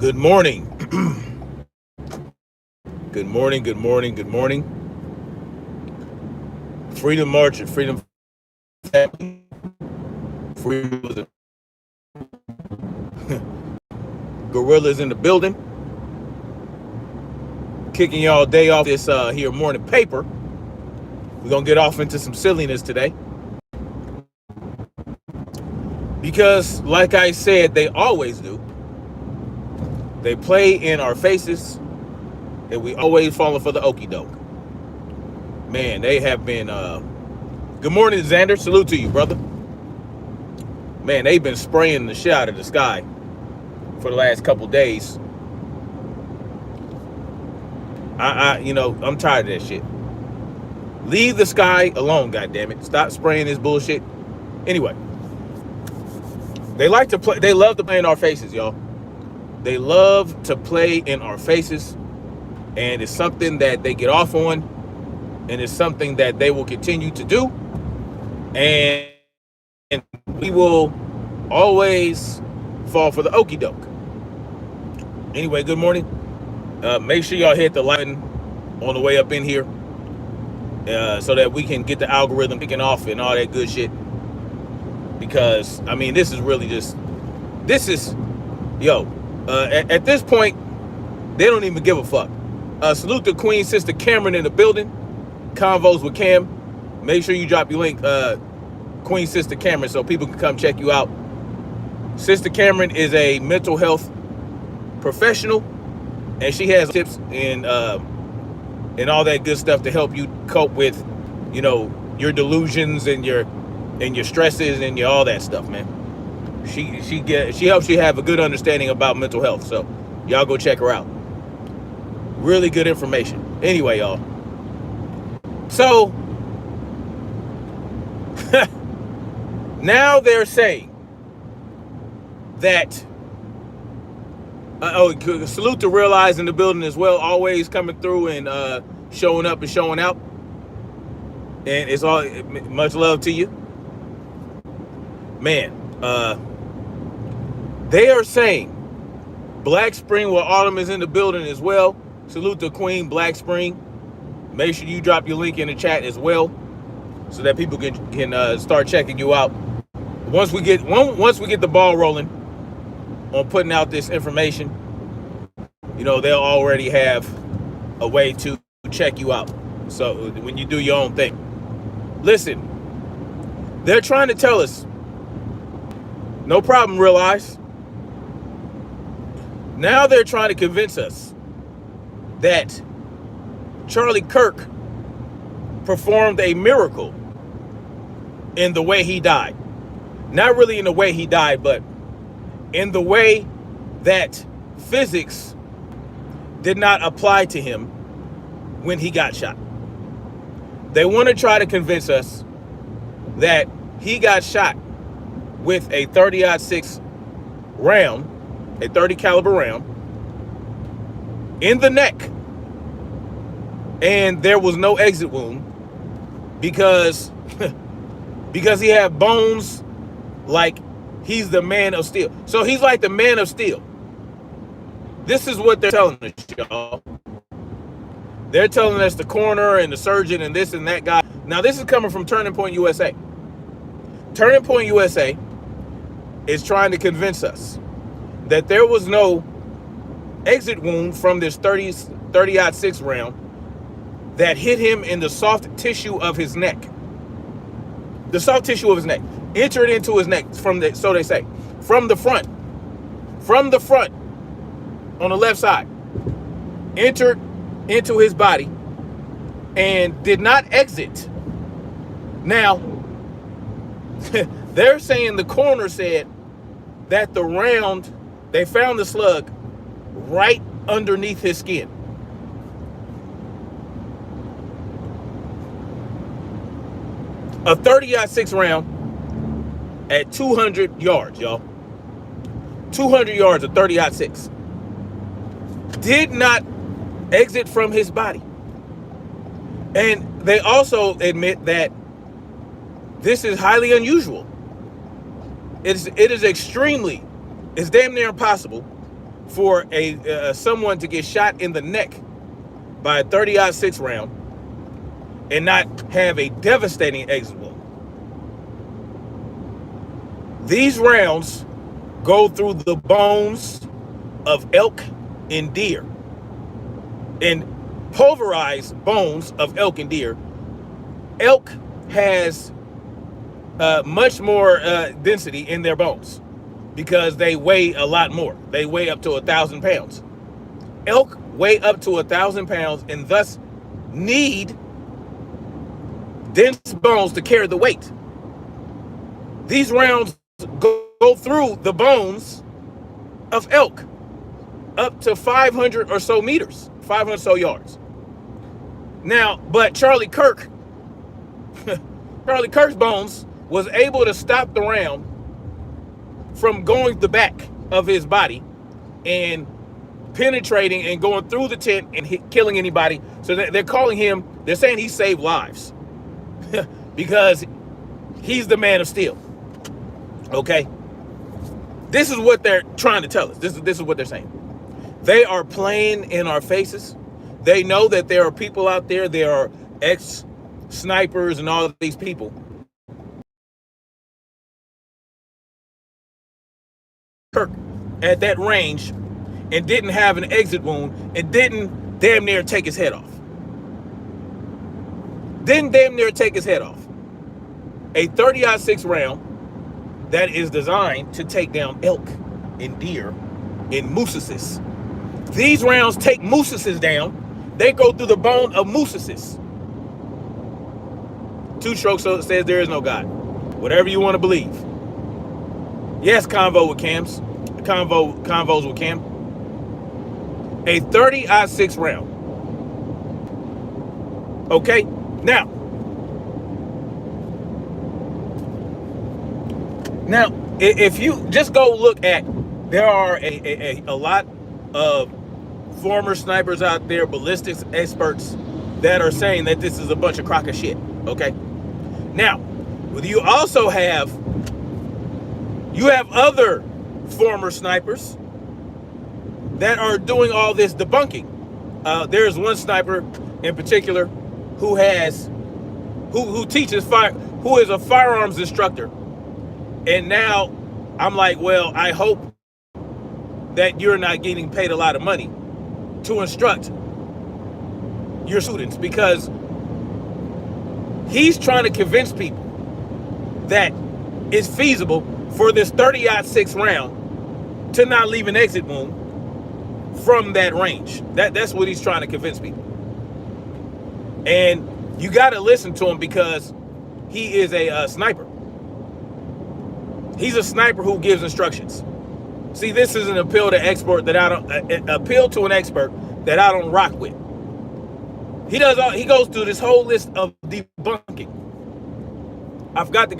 Good morning. Good morning, good morning, good morning. Freedom March and Freedom Family. Freedom Gorillas in the building. Kicking y'all day off this here morning paper. We're going to get off into some silliness today. Because, like I said, they always do. They play in our faces, and we always falling for the okie doke. Man, they have been. Good morning, Xander. Salute to you, brother. Man, they've been spraying the shit out of the sky for the last couple days. I'm tired of that shit. Leave the sky alone, goddammit. Stop spraying this bullshit. Anyway, they like to play. They love to play in our faces, y'all. They love to play in our faces, and it's something that they get off on, and it's something that they will continue to do, and we will always fall for the okie doke. Anyway, good morning. Make sure y'all hit the like on the way up in here, so that we can get the algorithm kicking off and all that good shit. Because I mean, this is really just, at this point, they don't even give a fuck. Salute to Queen Sister Cameron in the building. Convos with Cam. Make sure you drop your link, Queen Sister Cameron, so people can come check you out. Sister Cameron is a mental health professional, and she has tips and all that good stuff to help you cope with, your delusions and your stresses and your all that stuff, man. She helps you have a good understanding about mental health. So y'all go check her out. Really good information. Anyway, y'all. So now they're saying that salute to Realize in the building as well, always coming through and showing up and showing out. And it's all much love to you. Man, they are saying Black Spring, where Autumn is in the building as well. Salute to Queen Black Spring. Make sure you drop your link in the chat as well, so that people can start checking you out. Once we get the ball rolling on putting out this information, they'll already have a way to check you out. So when you do your own thing, listen, they're trying to tell us, no problem, Realize. Now they're trying to convince us that Charlie Kirk performed a miracle in the way he died. Not really in the way he died, but in the way that physics did not apply to him when he got shot. They want to try to convince us that he got shot with a 30-06 round, a 30 caliber round, in the neck, and there was no exit wound because he had bones like he's the Man of Steel. So he's like the Man of Steel. This is what they're telling us, y'all. They're telling us the coroner and the surgeon and this and that guy. Now this is coming from Turning Point USA. Turning Point USA is trying to convince us that there was no exit wound from this 30-06 round that hit him in the soft tissue of his neck. The soft tissue of his neck entered into his neck so they say, from the front on the left side, entered into his body and did not exit. Now, they're saying the coroner said that the round, they found the slug right underneath his skin. A 30-06 round at 200 yards, y'all. 200 yards of 30-06. Did not exit from his body. And they also admit that this is highly unusual. It is extremely, it's damn near impossible for a someone to get shot in the neck by a 30-06 round and not have a devastating exit wound. These rounds go through the bones of elk and deer, and pulverize bones of elk and deer. Elk has much more density in their bones because they weigh a lot more. They weigh up to 1,000 pounds. Elk weigh up to 1,000 pounds and thus need dense bones to carry the weight. These rounds go through the bones of elk up to 500 or so meters, 500 so yards. Now, but Charlie Kirk's bones was able to stop the round from going the back of his body and penetrating and going through the tent and killing anybody. So they're calling him, they're saying he saved lives because he's the man of steel. Okay? This is what they're trying to tell us. This is what they're saying. They are playing in our faces. They know that there are people out there, there are ex-snipers and all of these people. Kirk at that range and didn't have an exit wound and didn't damn near take his head off. Didn't damn near take his head off. A 30-06 round that is designed to take down elk and deer and mooses. These rounds take mooses down. They go through the bone of mooses. Two Strokes says there is no God. Whatever you want to believe. Yes, convos with Cam. A 30-06 round. Okay, now, if you just go look at, there are a lot of former snipers out there, ballistics experts, that are saying that this is a bunch of crock of shit. Okay, now, you also have other former snipers that are doing all this debunking. There's one sniper in particular who teaches fire, who is a firearms instructor. And now I'm like, well, I hope that you're not getting paid a lot of money to instruct your students, because he's trying to convince people that it's feasible for this 30-06 round to not leave an exit wound from that range. That's what he's trying to convince people. And you got to listen to him because he is a sniper. He's a sniper who gives instructions. See, this is an appeal to an expert that I don't rock with. He goes through this whole list of debunking. I've got the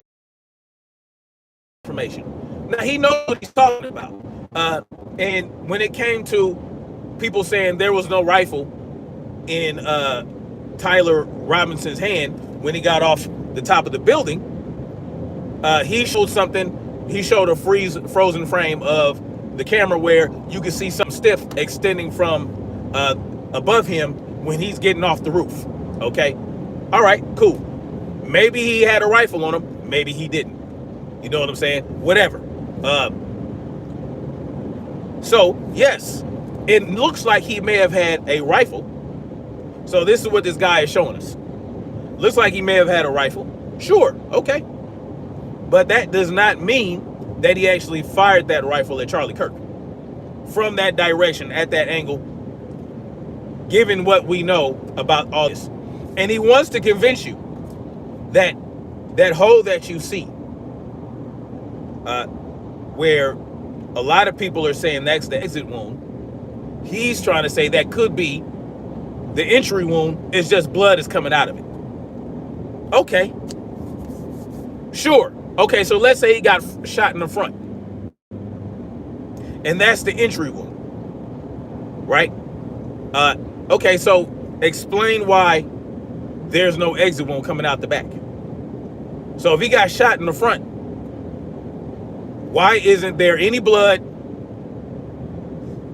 information. Now he knows what he's talking about. And when it came to people saying there was no rifle in Tyler Robinson's hand when he got off the top of the building, he showed something. He showed a frozen frame of the camera where you can see something stiff extending from above him when he's getting off the roof. Okay, all right, cool. Maybe he had a rifle on him. Maybe he didn't. You know what I'm saying? Whatever. So yes, it looks like he may have had a rifle. So this is what this guy is showing us. Looks like he may have had a rifle. Sure, okay. But that does not mean that he actually fired that rifle at Charlie Kirk from that direction, at that angle, given what we know about all this. And he wants to convince you that that hole that you see, where a lot of people are saying that's the exit wound, he's trying to say that could be the entry wound. It's just blood is coming out of it. Okay. Sure. Okay, so let's say he got shot in the front. And that's the entry wound. Right? Okay, so explain why there's no exit wound coming out the back. So if he got shot in the front, why isn't there any blood?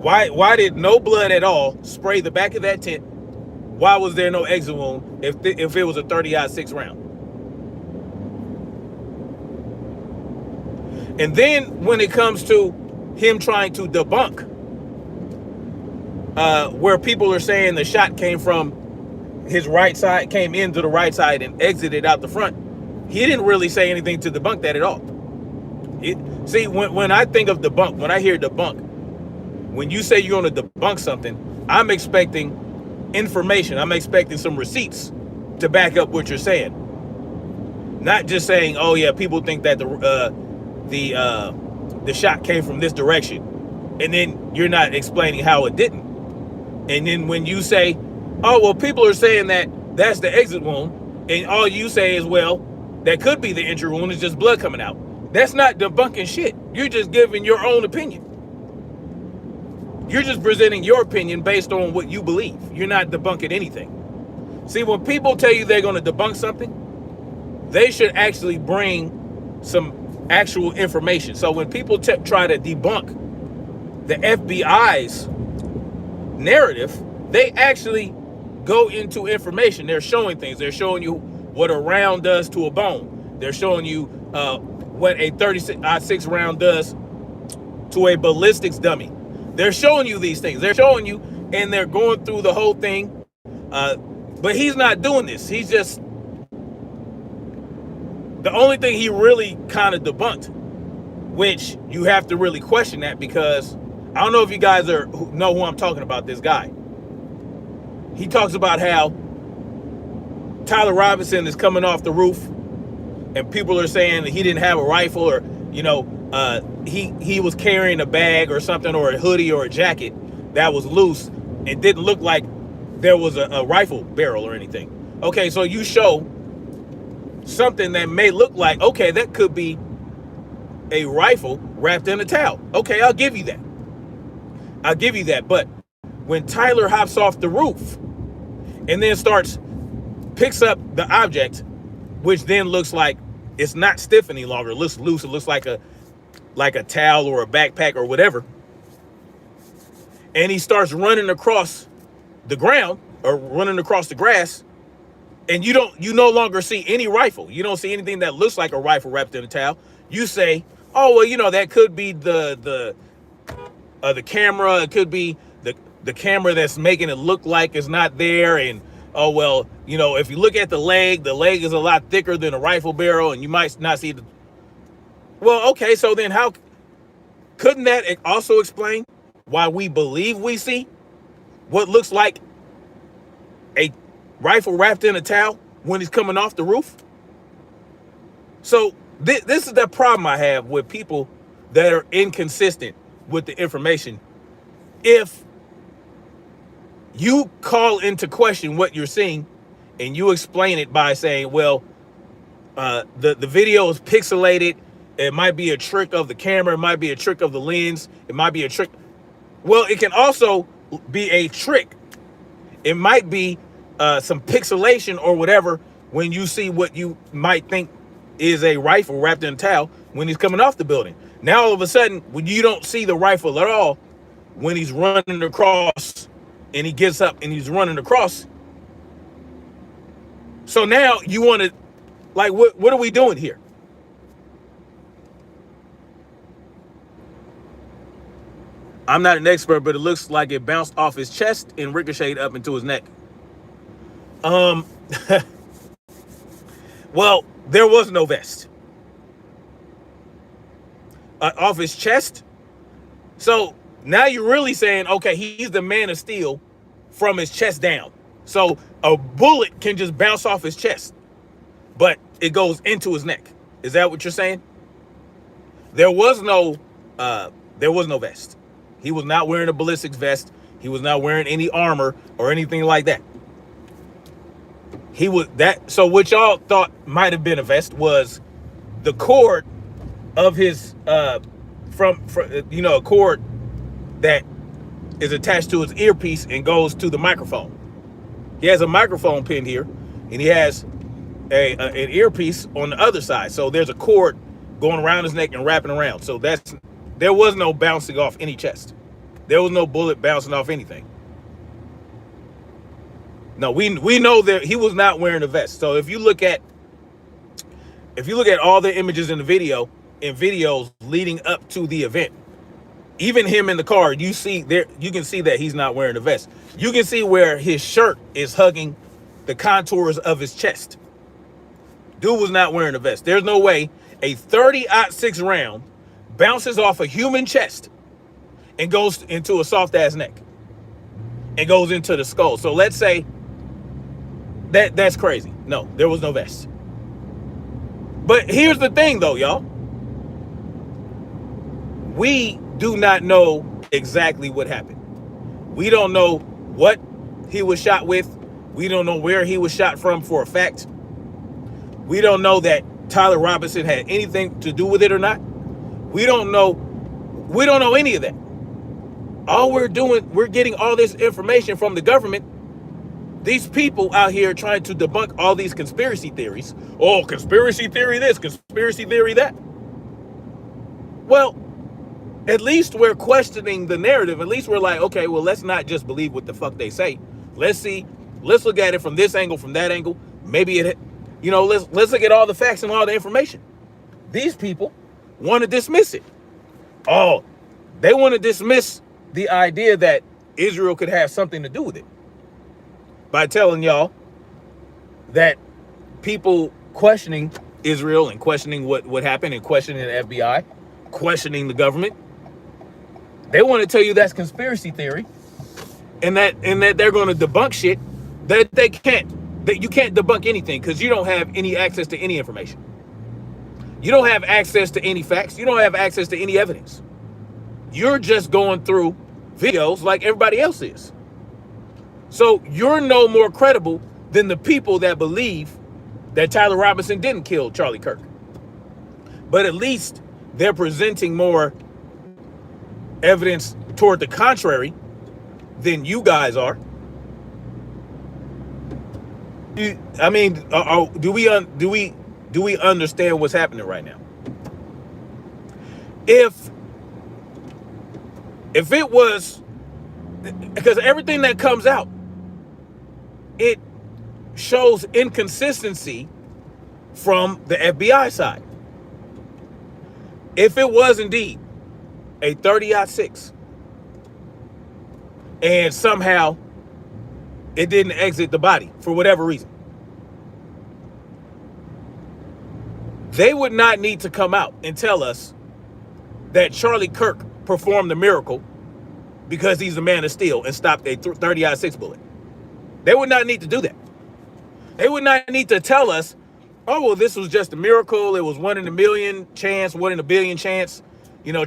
Why did no blood at all spray the back of that tent? Why was there no exit wound if it was a 30-06 round? And then when it comes to him trying to debunk where people are saying the shot came from his right side, came into the right side and exited out the front, he didn't really say anything to debunk that at all. See, when I think of debunk, when I hear debunk, when you say you're going to debunk something, I'm expecting information. I'm expecting some receipts to back up what you're saying. Not just saying, oh yeah, people think that the shot came from this direction, and then you're not explaining how it didn't. And then when you say, oh well, people are saying that that's the exit wound, and all you say is, well, that could be the entry wound, it's just blood coming out. That's not debunking shit. You're just giving your own opinion. You're just presenting your opinion based on what you believe. You're not debunking anything. See, when people tell you they're going to debunk something, they should actually bring some actual information. So when people try to debunk the FBI's narrative, they actually go into information. They're showing things. They're showing you what a round does to a bone. They're showing you what a 36 round does to a ballistics dummy. They're showing you these things. They're showing you, and they're going through the whole thing. But he's not doing this. He's just, the only thing he really kind of debunked, which you have to really question that, because I don't know if you guys know who I'm talking about, this guy. He talks about how Tyler Robinson is coming off the roof and people are saying that he didn't have a rifle, or, you know, he was carrying a bag or something, or a hoodie or a jacket that was loose and didn't look like there was a rifle barrel or anything. Okay, so you show something that may look like, okay, that could be a rifle wrapped in a towel. Okay, I'll give you that. I'll give you that. But when Tyler hops off the roof and then picks up the object, which then looks like it's not stiff any longer, it looks loose, it looks like a towel or a backpack or whatever, and he starts running across the ground or running across the grass, and you no longer see any rifle. You don't see anything that looks like a rifle wrapped in a towel. You say, oh well, you know, that could be the camera. It could be the camera that's making it look like it's not there. And oh well, you know, if you look at the leg is a lot thicker than a rifle barrel, and you might not see the. Well, okay, so then how couldn't that also explain why we believe we see what looks like a rifle wrapped in a towel when he's coming off the roof? So this is the problem I have with people that are inconsistent with the information. If you call into question what you're seeing and you explain it by saying, well, the video is pixelated, it might be a trick of the camera, it might be a trick of the lens, it might be a trick. Well, it can also be a trick. It might be some pixelation or whatever when you see what you might think is a rifle wrapped in a towel when he's coming off the building. Now all of a sudden, when you don't see the rifle at all, when he's running across and he gets up and he's running across. So now you want to, like, what are we doing here? I'm not an expert, but it looks like it bounced off his chest and ricocheted up into his neck. Well, there was no vest. Off his chest. So now you're really saying, okay, he's the Man of Steel from his chest down. So a bullet can just bounce off his chest, but it goes into his neck. Is that what you're saying? There was no vest. He was not wearing a ballistics vest. He was not wearing any armor or anything like that. So what y'all thought might have been a vest was the cord of his from a cord that is attached to his earpiece and goes to the microphone. He has a microphone pin here, and he has an earpiece on the other side. So there's a cord going around his neck and wrapping around. So there was no bouncing off any chest. There was no bullet bouncing off anything. No, we know that he was not wearing a vest. So if you look at all the images in the video, in videos leading up to the event, even him in the car, you can see that he's not wearing a vest. You can see where his shirt is hugging the contours of his chest. Dude was not wearing a vest. There's no way a 30-06 round bounces off a human chest and goes into a soft ass neck and goes into the skull. So let's say that's crazy. No, there was no vest. But here's the thing though, y'all. We do not know exactly what happened. We don't know what he was shot with. We don't know where he was shot from for a fact. We don't know that Tyler Robinson had anything to do with it or not. We don't know any of that. All we're doing, we're getting all this information from the government. These people out here trying to debunk all these conspiracy theories. Oh, conspiracy theory this, conspiracy theory that. Well, at least we're questioning the narrative. At least we're like, okay, well, let's not just believe what the fuck they say. Let's look at it from this angle, from that angle. Maybe let's look at all the facts and all the information. These people want to dismiss it. Oh, they want to dismiss the idea that Israel could have something to do with it by telling y'all that people questioning Israel and questioning what happened and questioning the FBI, questioning the government, they want to tell you that's conspiracy theory and that they're going to debunk shit that they can't, that you can't debunk anything because you don't have any access to any information. You don't have access to any facts. You don't have access to any evidence. You're just going through videos like everybody else is. So you're no more credible than the people that believe that Tyler Robinson didn't kill Charlie Kirk. But at least they're presenting more evidence toward the contrary than you guys are. I mean, do we understand what's happening right now? If it was, because everything that comes out, it shows inconsistency from the FBI side. If it was indeed a 30-06 and somehow it didn't exit the body for whatever reason, they would not need to come out and tell us that Charlie Kirk performed the miracle because he's a man of steel and stopped a 30-06 bullet. They would not need to do that. They would not need to tell us, oh, well, this was just a miracle. It was 1 in a million chance, 1 in a billion chance.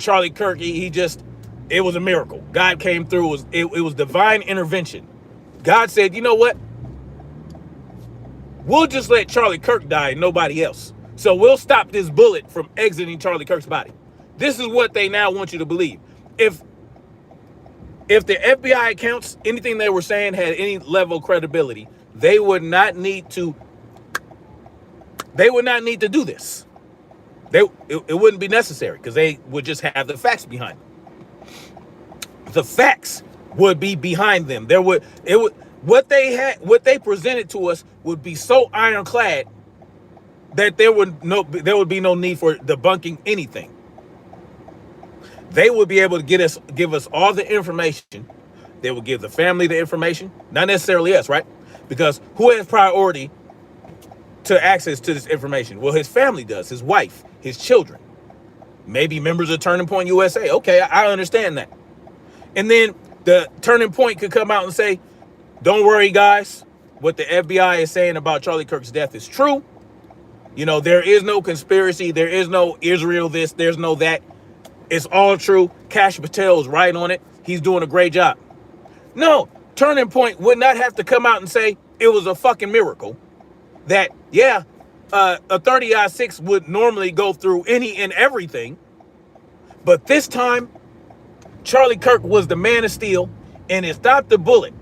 Charlie Kirk, it was a miracle. God came through. It was divine intervention. God said, you know what? We'll just let Charlie Kirk die and nobody else. So we'll stop this bullet from exiting Charlie Kirk's body. This is what they now want you to believe. If the FBI accounts, anything they were saying had any level of credibility, they would not need to do this. It wouldn't be necessary because they would just have the facts behind them. The facts would be behind them. What they presented to us would be so ironclad that there would be no need for debunking anything. They would be able to give us all the information. They would give the family the information, not necessarily us, right? Because who has priority to access to this information? Well, his family does, his wife, his children, maybe members of Turning Point USA. Okay, I understand that. And then the Turning Point could come out and say, don't worry, guys. What the FBI is saying about Charlie Kirk's death is true. There is no conspiracy. There is no Israel this, there's no that. It's all true. Kash Patel's right on it. He's doing a great job. No, Turning Point would not have to come out and say it was a fucking miracle. That, yeah, a 30-06 would normally go through any and everything. But this time, Charlie Kirk was the man of steel and it stopped the bullet.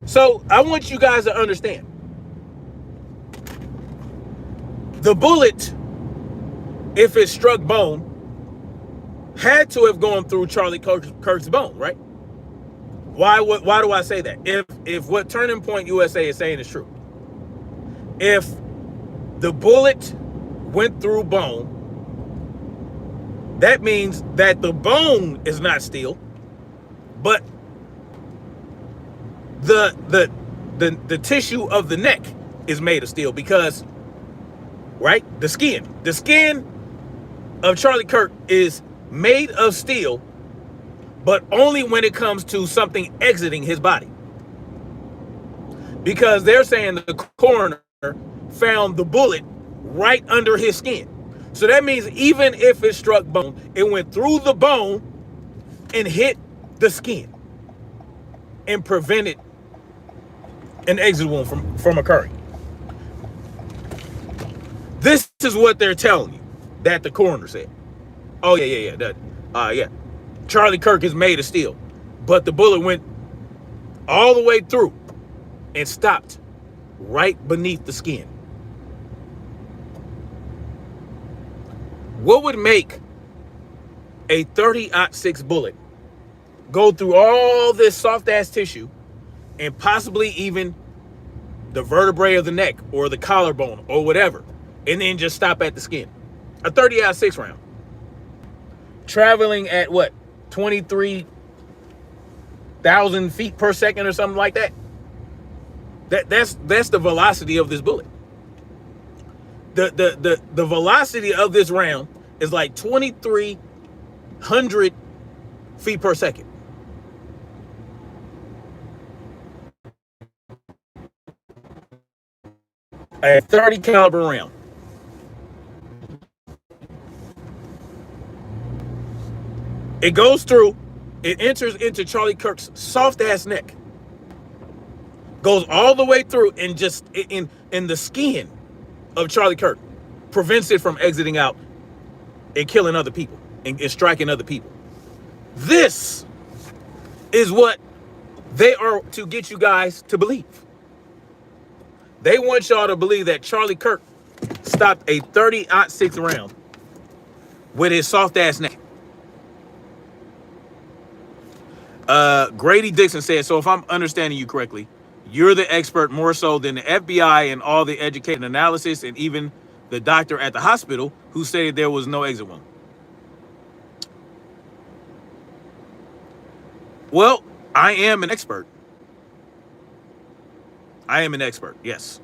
So I want you guys to understand. The bullet, if it struck bone, had to have gone through Charlie Kirk's bone, right? Why do I say that? If what Turning Point USA is saying is true, if the bullet went through bone, that means that the bone is not steel, but the tissue of the neck is made of steel, because, right, the skin of Charlie Kirk is made of steel, but only when it comes to something exiting his body. Because they're saying the coroner found the bullet right under his skin. So that means even if it struck bone, it went through the bone and hit the skin and prevented an exit wound from occurring. This is what they're telling you that the coroner said. Oh, yeah. Charlie Kirk is made of steel, but the bullet went all the way through and stopped right beneath the skin. What would make a 30-06 bullet go through all this soft-ass tissue and possibly even the vertebrae of the neck or the collarbone or whatever, and then just stop at the skin? A 30-06 round, traveling at what, 23,000 feet per second or something like that. That's the velocity of this bullet. The velocity of this round is like 2,300 feet per second. A 30 caliber round. It goes through, it enters into Charlie Kirk's soft ass neck, goes all the way through, and just in the skin of Charlie Kirk, prevents it from exiting out and killing other people and striking other people. This is what they are to get you guys to believe. They want y'all to believe that Charlie Kirk stopped a 30-06 round with his soft ass neck. Grady Dixon says, so if I'm understanding you correctly, you're the expert more so than the FBI and all the educated analysis and even the doctor at the hospital who stated there was no exit wound. Well, I am an expert. I am an expert, yes.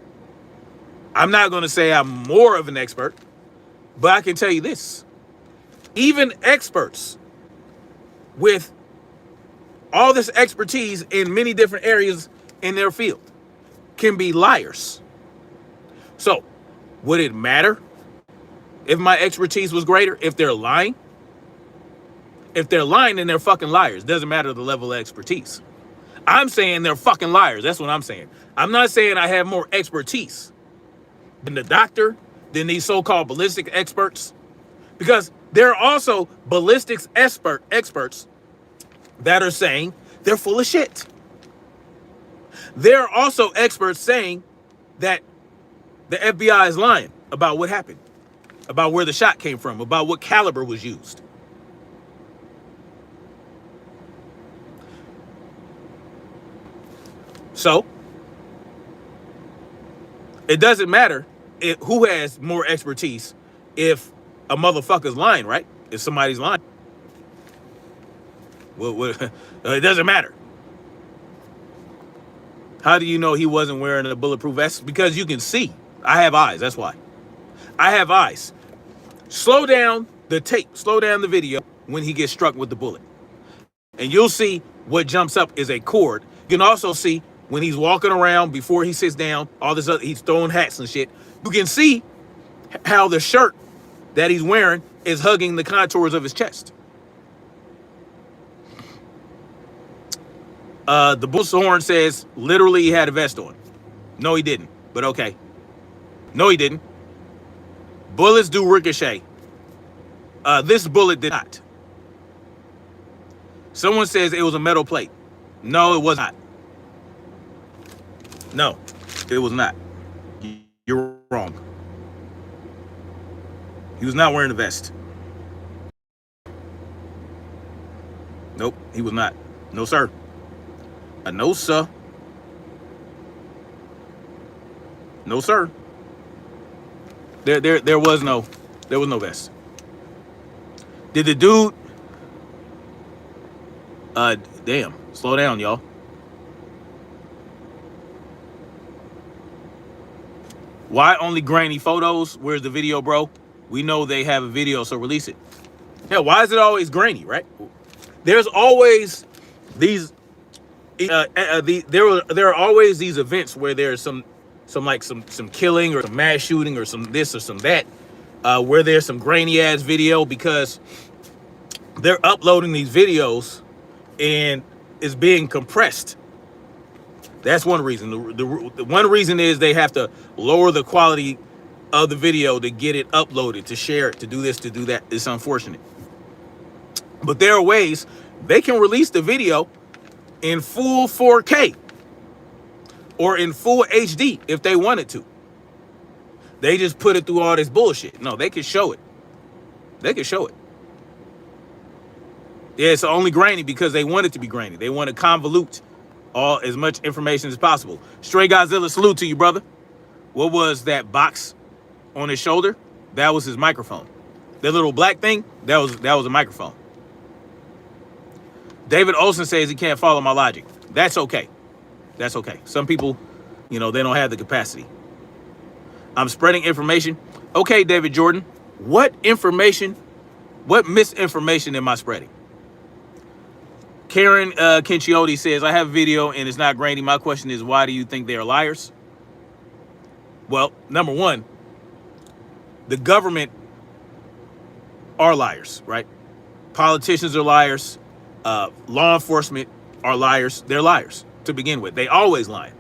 I'm not going to say I'm more of an expert, but I can tell you this. Even experts with all this expertise in many different areas in their field can be liars. So, would it matter if my expertise was greater if they're lying? If they're lying, then they're fucking liars. Doesn't matter the level of expertise. I'm saying they're fucking liars. That's what I'm saying. I'm not saying I have more expertise than the doctor, than these so-called ballistic experts, because there are also ballistics experts that are saying they're full of shit. There are also experts saying that the FBI is lying about what happened, about where the shot came from, about what caliber was used. So, it doesn't matter who has more expertise if a motherfucker's lying, right? If somebody's lying. Well, it doesn't matter. How do you know he wasn't wearing a bulletproof vest? Because you can see. I have eyes, that's why. I have eyes. Slow down the tape, slow down the video when he gets struck with the bullet. And you'll see what jumps up is a cord. You can also see when he's walking around before he sits down, all this other, he's throwing hats and shit. You can see how the shirt that he's wearing is hugging the contours of his chest. The Bullhorn says literally he had a vest on. No, he didn't, but okay. No, he didn't. Bullets do ricochet. This bullet did not. Someone says it was a metal plate. No, it was not. No, it was not. You're wrong. He was not wearing a vest. Nope, he was not. No, sir. No, sir. No, sir. There was no vest. Did the dude? Damn. Slow down, y'all. Why only grainy photos? Where's the video, bro? We know they have a video, so release it. Yeah, why is it always grainy, right? There's always these. There are always these events where there's some killing or some mass shooting or some this or some that, where there's some grainy ass video because they're uploading these videos and it's being compressed. That's one reason. The one reason is they have to lower the quality of the video to get it uploaded, to share it, to do this, to do that. It's unfortunate. But there are ways they can release the video in full 4K or in full HD if they wanted to. They just put it through all this bullshit. No, they can show it. They can show it. Yeah, it's only grainy because they want it to be grainy. They want to convolute as much information as possible. Stray Godzilla, salute to you, brother. What was that box on his shoulder? That was his microphone. That little black thing, that was a microphone. David Olson says he can't follow my logic. That's okay. That's okay. Some people, they don't have the capacity. I'm spreading information. Okay, David Jordan, what misinformation am I spreading? Karen Kinchiotti says, I have a video and it's not grainy. My question is, why do you think they are liars? Well, number one, the government are liars, right? Politicians are liars. Law enforcement are liars. They're liars to begin with. They always lie.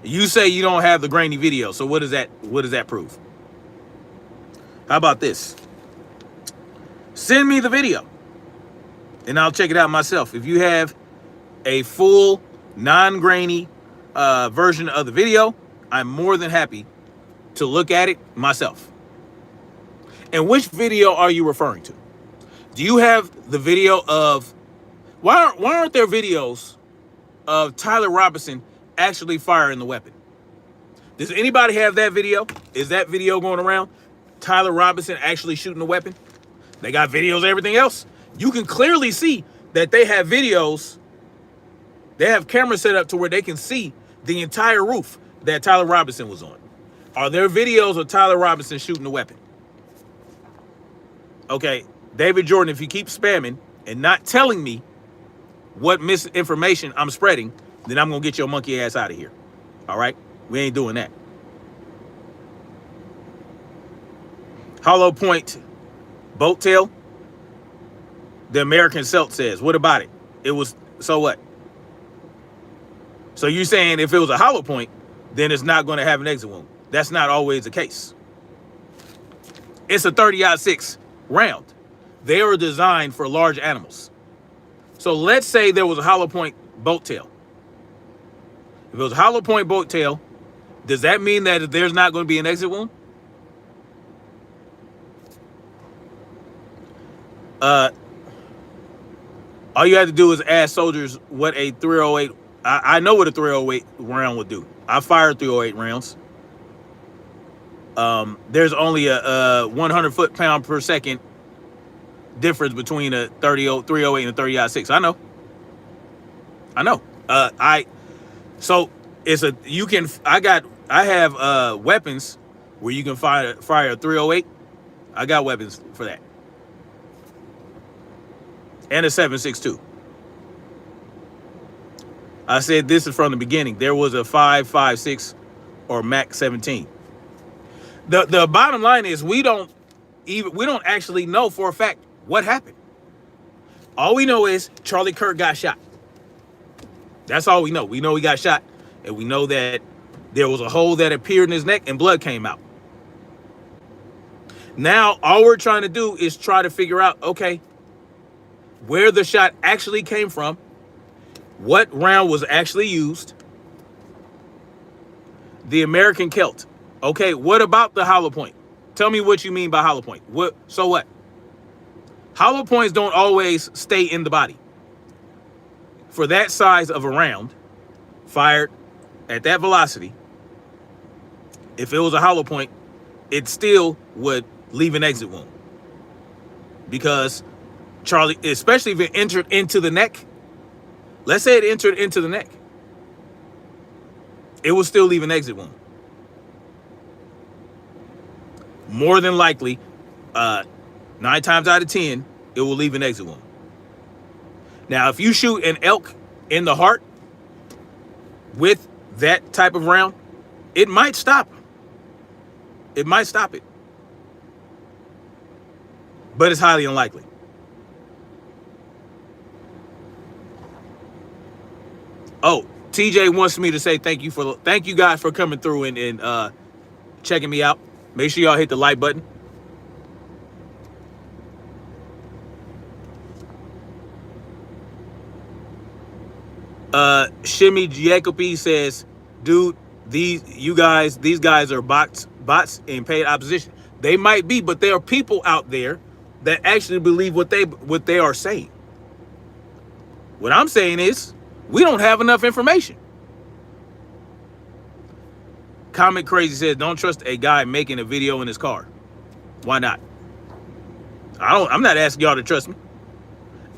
You say you don't have the grainy video, so what does that prove? How about this? Send me the video and I'll check it out myself. If you have a full non-grainy version of the video, I'm more than happy to look at it myself. And which video are you referring to? Do you have the video of why aren't there videos of Tyler Robinson actually firing the weapon? Does anybody have that video? Is that video going around? Tyler Robinson actually shooting the weapon? They got videos of everything else. You can clearly see that they have videos. They have cameras set up to where they can see the entire roof that Tyler Robinson was on. Are there videos of Tyler Robinson shooting the weapon? Okay, David Jordan, if you keep spamming and not telling me what misinformation I'm spreading, then I'm going to get your monkey ass out of here. All right? We ain't doing that. Hollow Point Boat Tail. The American Celt says, what about it? It was, so what? So you're saying if it was a hollow point, then it's not going to have an exit wound. That's not always the case. It's a 30-06 round. They are designed for large animals. So let's say there was a hollow point boat tail. If it was a hollow point boat tail, does that mean that there's not going to be an exit wound? All you have to do is ask soldiers what a 308. I know what a 308 round would do. I fired 308 rounds. There's only a 100 foot-pound per second difference between a 308 and a 30-06. I know. So it's I have weapons where you can fire a 308. I got weapons for that. And a 7.62. I said this is from the beginning. There was a 5.56 or Mac 17. The bottom line is we don't actually know for a fact what happened. All we know is Charlie Kirk got shot. That's all we know. We know he got shot, and we know that there was a hole that appeared in his neck and blood came out. Now, all we're trying to do is try to figure out, okay, where the shot actually came from, what round was actually used, the American Celt. Okay, what about the hollow point? Tell me what you mean by hollow point. So what? Hollow points don't always stay in the body. For that size of a round, fired at that velocity, if it was a hollow point, it still would leave an exit wound. Because Charlie, especially if it entered into the neck, let's say it entered into the neck, it will still leave an exit wound. More than likely, 9 times out of 10, it will leave an exit wound. Now, if you shoot an elk in the heart with that type of round, it might stop. It might stop it. But it's highly unlikely. Oh, TJ wants me to say thank you guys for coming through and checking me out. Make sure y'all hit the like button. Shimmy Jacoby says, dude, these guys are bots in paid opposition. They might be, but there are people out there that actually believe what they are saying. What I'm saying is, we don't have enough information. Comic Crazy says, don't trust a guy making a video in his car. Why not? I'm not asking y'all to trust me.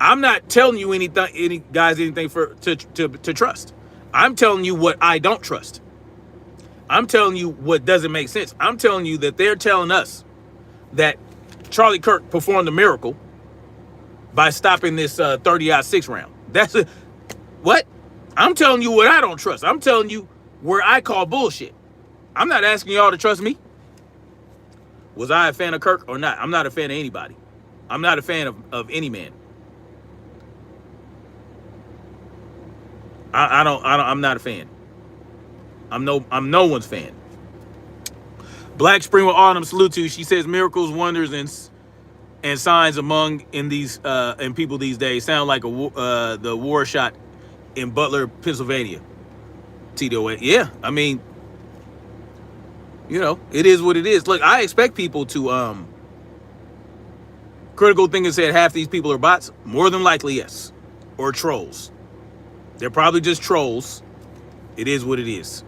I'm not telling you anything to trust. I'm telling you what I don't trust. I'm telling you what doesn't make sense. I'm telling you that they're telling us that Charlie Kirk performed a miracle by stopping this 30-06 round. What? I'm telling you what I don't trust. I'm telling you where I call bullshit. I'm not asking y'all to trust me. Was I a fan of Kirk or not? I'm not a fan of anybody. I'm not a fan of any man. I'm not a fan. I'm no one's fan. Black Spring with Autumn, salute to you. She says miracles, wonders, and signs among in people these days sound like the war shot in Butler, Pennsylvania. TDOA. Yeah, I mean, it is what it is. Look, I expect people to Critical Thinking said half these people are bots. More than likely, yes. Or trolls. They're probably just trolls. It is what it is.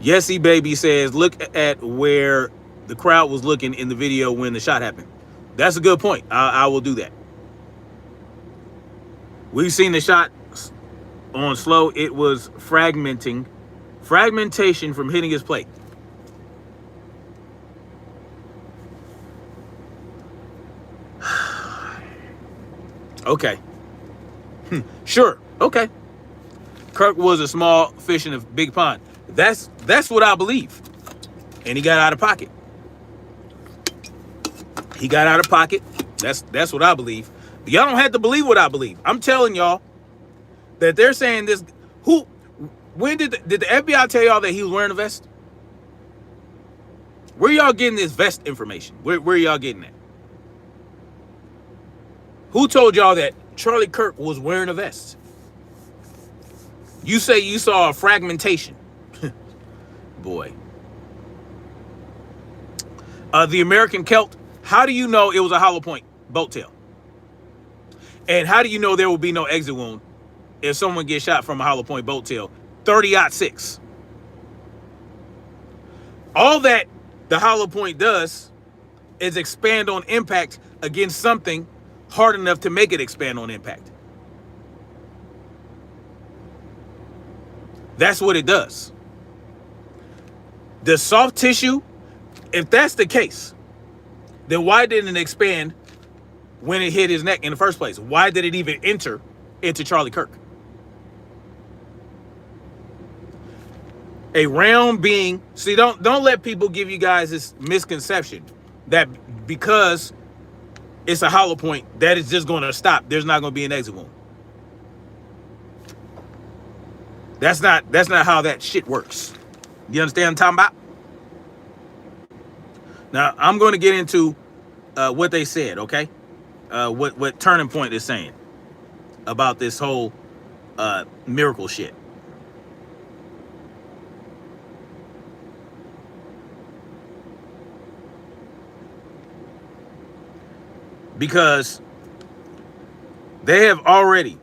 Yesy Baby says, look at where the crowd was looking in the video when the shot happened. That's a good point. I will do that. We've seen the shot on slow. It was fragmentation from hitting his plate. Okay. Sure. Okay. Kirk was a small fish in a big pond. That's what I believe. And he got out of pocket. He got out of pocket. That's what I believe. But y'all don't have to believe what I believe. I'm telling y'all that they're saying this. When did the FBI tell y'all that he was wearing a vest? Where y'all getting this vest information? Where y'all getting that? Who told y'all that Charlie Kirk was wearing a vest? You say you saw a fragmentation. Boy. The American Celt, how do you know it was a hollow point boat tail? And how do you know there will be no exit wound if someone gets shot from a hollow point boat tail? 30-06. All that the hollow point does is expand on impact against something hard enough to make it expand on impact. That's what it does. The soft tissue, if that's the case, then why didn't it expand when it hit his neck in the first place? Why did it even enter into Charlie Kirk? A round being, see, don't let people give you guys this misconception that because it's a hollow point, that is just going to stop. There's not going to be an exit wound. That's not how that shit works. You understand what I'm talking about? Now, I'm going to get into what they said, okay? What Turning Point is saying about this whole miracle shit. because they have already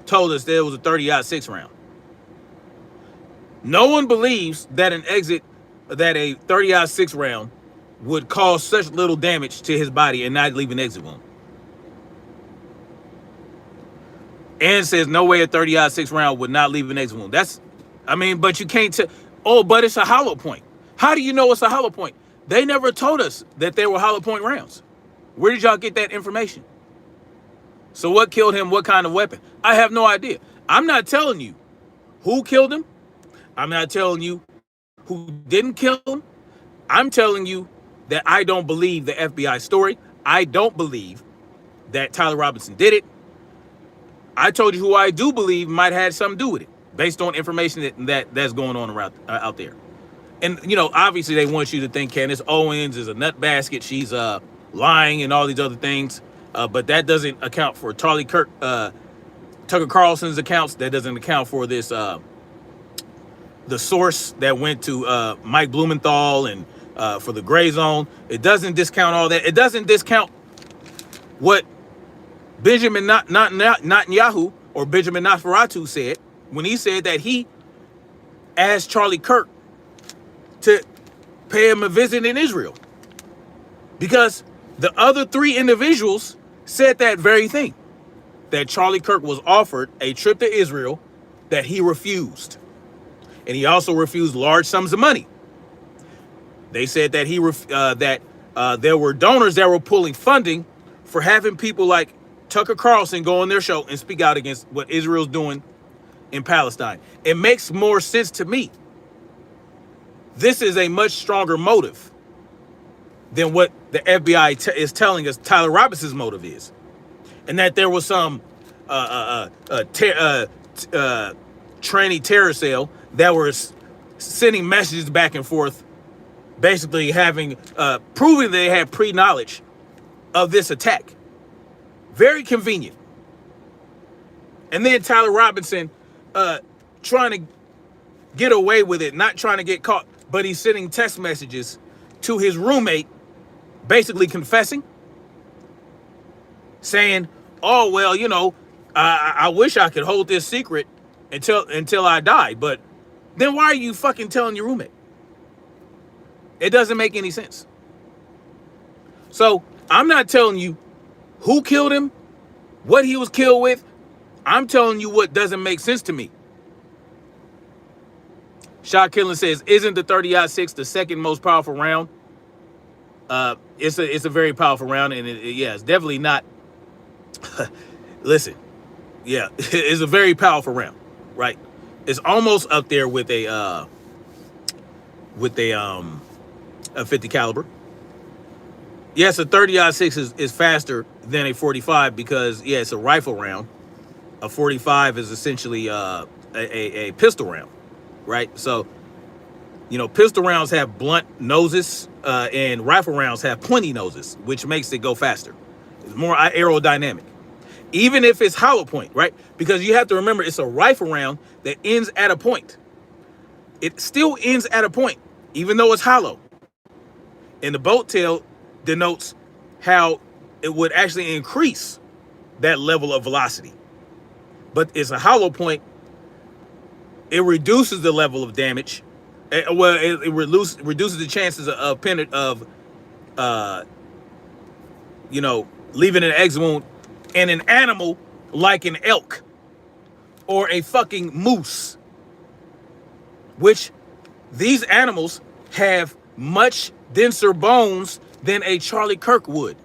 told us there was a 30-06 round. No one believes that a 30-06 round would cause such little damage to his body and not leave an exit wound. And says no way a 30-06 round would not leave an exit wound. But you can't tell. Oh, but it's a hollow point. How do you know it's a hollow point? They never told us that there were hollow point rounds. Where did y'all get that information? So what killed him? What kind of weapon? I have no idea. I'm not telling you who killed him. I'm not telling you who didn't kill him. I'm telling you that I don't believe the FBI story. I don't believe that Tyler Robinson did it. I told you who I do believe might have had something to do with it, based on information that's going on around out there. And, obviously they want you to think Candace Owens is a nut basket. She's lying and all these other things. But that doesn't account for Charlie Kirk, Tucker Carlson's accounts. That doesn't account for this, the source that went to Mike Blumenthal and for the Gray Zone. It doesn't discount all that. It doesn't discount what Benjamin Netanyahu or Benjamin Nosferatu said when he said that he asked Charlie Kirk to pay him a visit in Israel. Because the other three individuals said that very thing. That Charlie Kirk was offered a trip to Israel that he refused. And he also refused large sums of money. They said that there were donors that were pulling funding for having people like Tucker Carlson go on their show and speak out against what Israel's doing in Palestine. It makes more sense to me. This is a much stronger motive than what the FBI is telling us Tyler Robinson's motive is. And that there was some tranny terror cell that was sending messages back and forth, basically having proving they had pre-knowledge of this attack. Very convenient. And then Tyler Robinson trying to get away with it, not trying to get caught, but he's sending text messages to his roommate, basically confessing, saying, oh, well, I wish I could hold this secret until I die. But then why are you fucking telling your roommate? It doesn't make any sense. So I'm not telling you who killed him, what he was killed with. I'm telling you what doesn't make sense to me. Shot Killing says, isn't the 30-06 the second most powerful round? It's a very powerful round, and it's definitely not. Listen, yeah, it's a very powerful round, right? It's almost up there with a 50 caliber. Yes, a 30-06 is faster than a 45 because it's a rifle round. A 45 is essentially a pistol round, right? So, pistol rounds have blunt noses, and rifle rounds have pointy noses, which makes it go faster. It's more aerodynamic. Even if it's hollow point, right? Because you have to remember it's a rifle round that ends at a point. It still ends at a point, even though it's hollow. And the bolt tail denotes how it would actually increase that level of velocity. But it's a hollow point. It reduces the level of damage. It reduces the chances of leaving an exit wound in an animal like an elk or a fucking moose, which these animals have much denser bones than a Charlie Kirk would.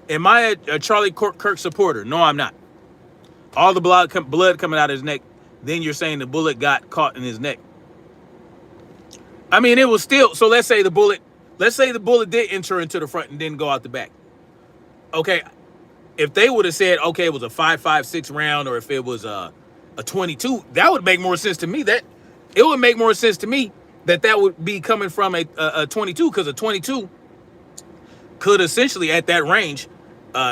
Am I a Charlie Kirk supporter? No, I'm not. All the blood coming out of his neck, then you're saying the bullet got caught in his neck. I mean, it was still, so let's say the bullet did enter into the front and didn't go out the back. Okay, if they would have said, okay, it was a 5.56 round, or if it was a 22, that would make more sense to me. That it would make more sense to me that would be coming from a 22, because a 22 could essentially, at that range,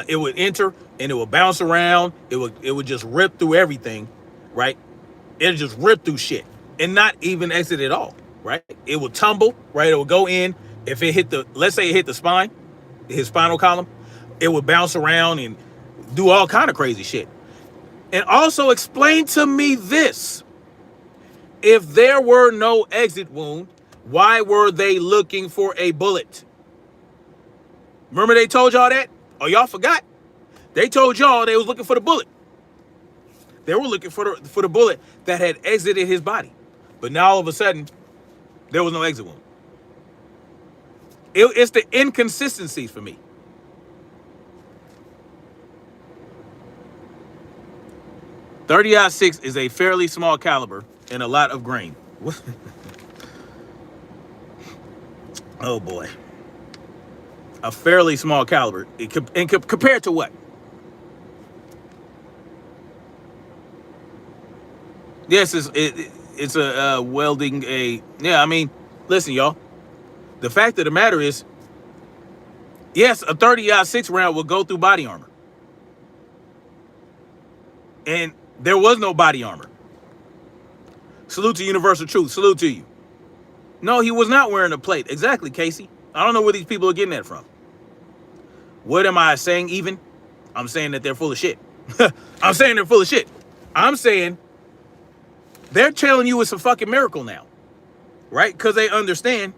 it would enter and it would bounce around. It would just rip through everything, right? It would just rip through shit and not even exit at all, right? It would tumble, right? It would go in. If it hit let's say it hit the spine, his spinal column, It would bounce around and do all kind of crazy shit. And also explain to me this. If there were no exit wound, why were they looking for a bullet? Remember they told y'all that? Oh, y'all forgot? They told y'all they was looking for the bullet. They were looking for the bullet that had exited his body. But now all of a sudden, there was no exit wound. It's the inconsistencies for me. .30-06 is a fairly small caliber and a lot of grain. Oh boy. A fairly small caliber. Compared to what? Yes, it's a welding yeah, I mean, listen, y'all. The fact of the matter is, yes, a .30-06 round will go through body armor. And there was no body armor. Salute to Universal Truth. Salute to you. No, he was not wearing a plate. Exactly, Casey. I don't know where these people are getting that from. What am I saying even? I'm saying that they're full of shit. I'm saying they're full of shit. I'm saying they're telling you it's a fucking miracle now. Right? Because they understand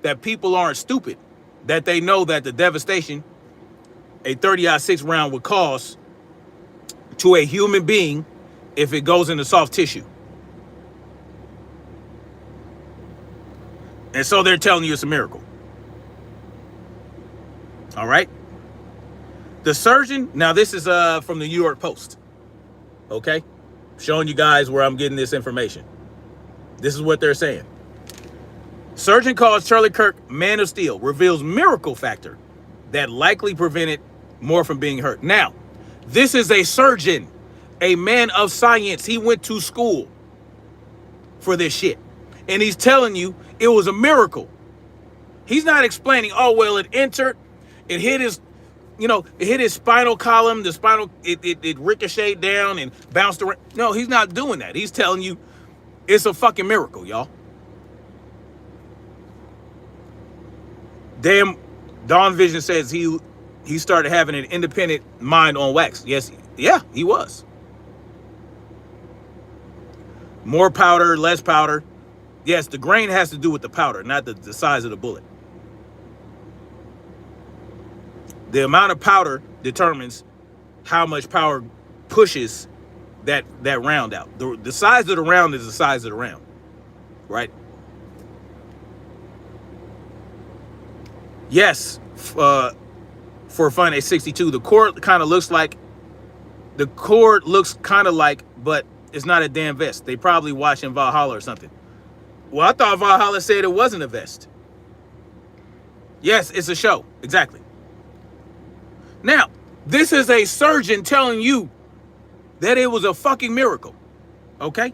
that people aren't stupid. That they know that the devastation a .30-06 round would cause to a human being if it goes into soft tissue. And so they're telling you it's a miracle. All right? The surgeon, now this is from the New York Post. Okay? Showing you guys where I'm getting this information. This is what they're saying. Surgeon calls Charlie Kirk Man of Steel, reveals miracle factor that likely prevented more from being hurt. Now, this is a surgeon, a man of science. He went to school for this shit. And he's telling you it was a miracle. He's not explaining, oh, well, it entered, it hit his, it hit his spinal column, it ricocheted down and bounced around. No, he's not doing that. He's telling you it's a fucking miracle, y'all. Damn, Dawn Vision says he started having an independent mind on wax. Yes, yeah, he was. More powder, less powder. Yes, the grain has to do with the powder, not the size of the bullet. The amount of powder determines how much power pushes that round out. The size of the round is the size of the round, right? Yes, for fun at 62, the cord looks kind of like, but it's not a damn vest. They probably watching Valhalla or something. Well, I thought Valhalla said it wasn't a vest. Yes, it's a show. Exactly. Now, this is a surgeon telling you that it was a fucking miracle. Okay?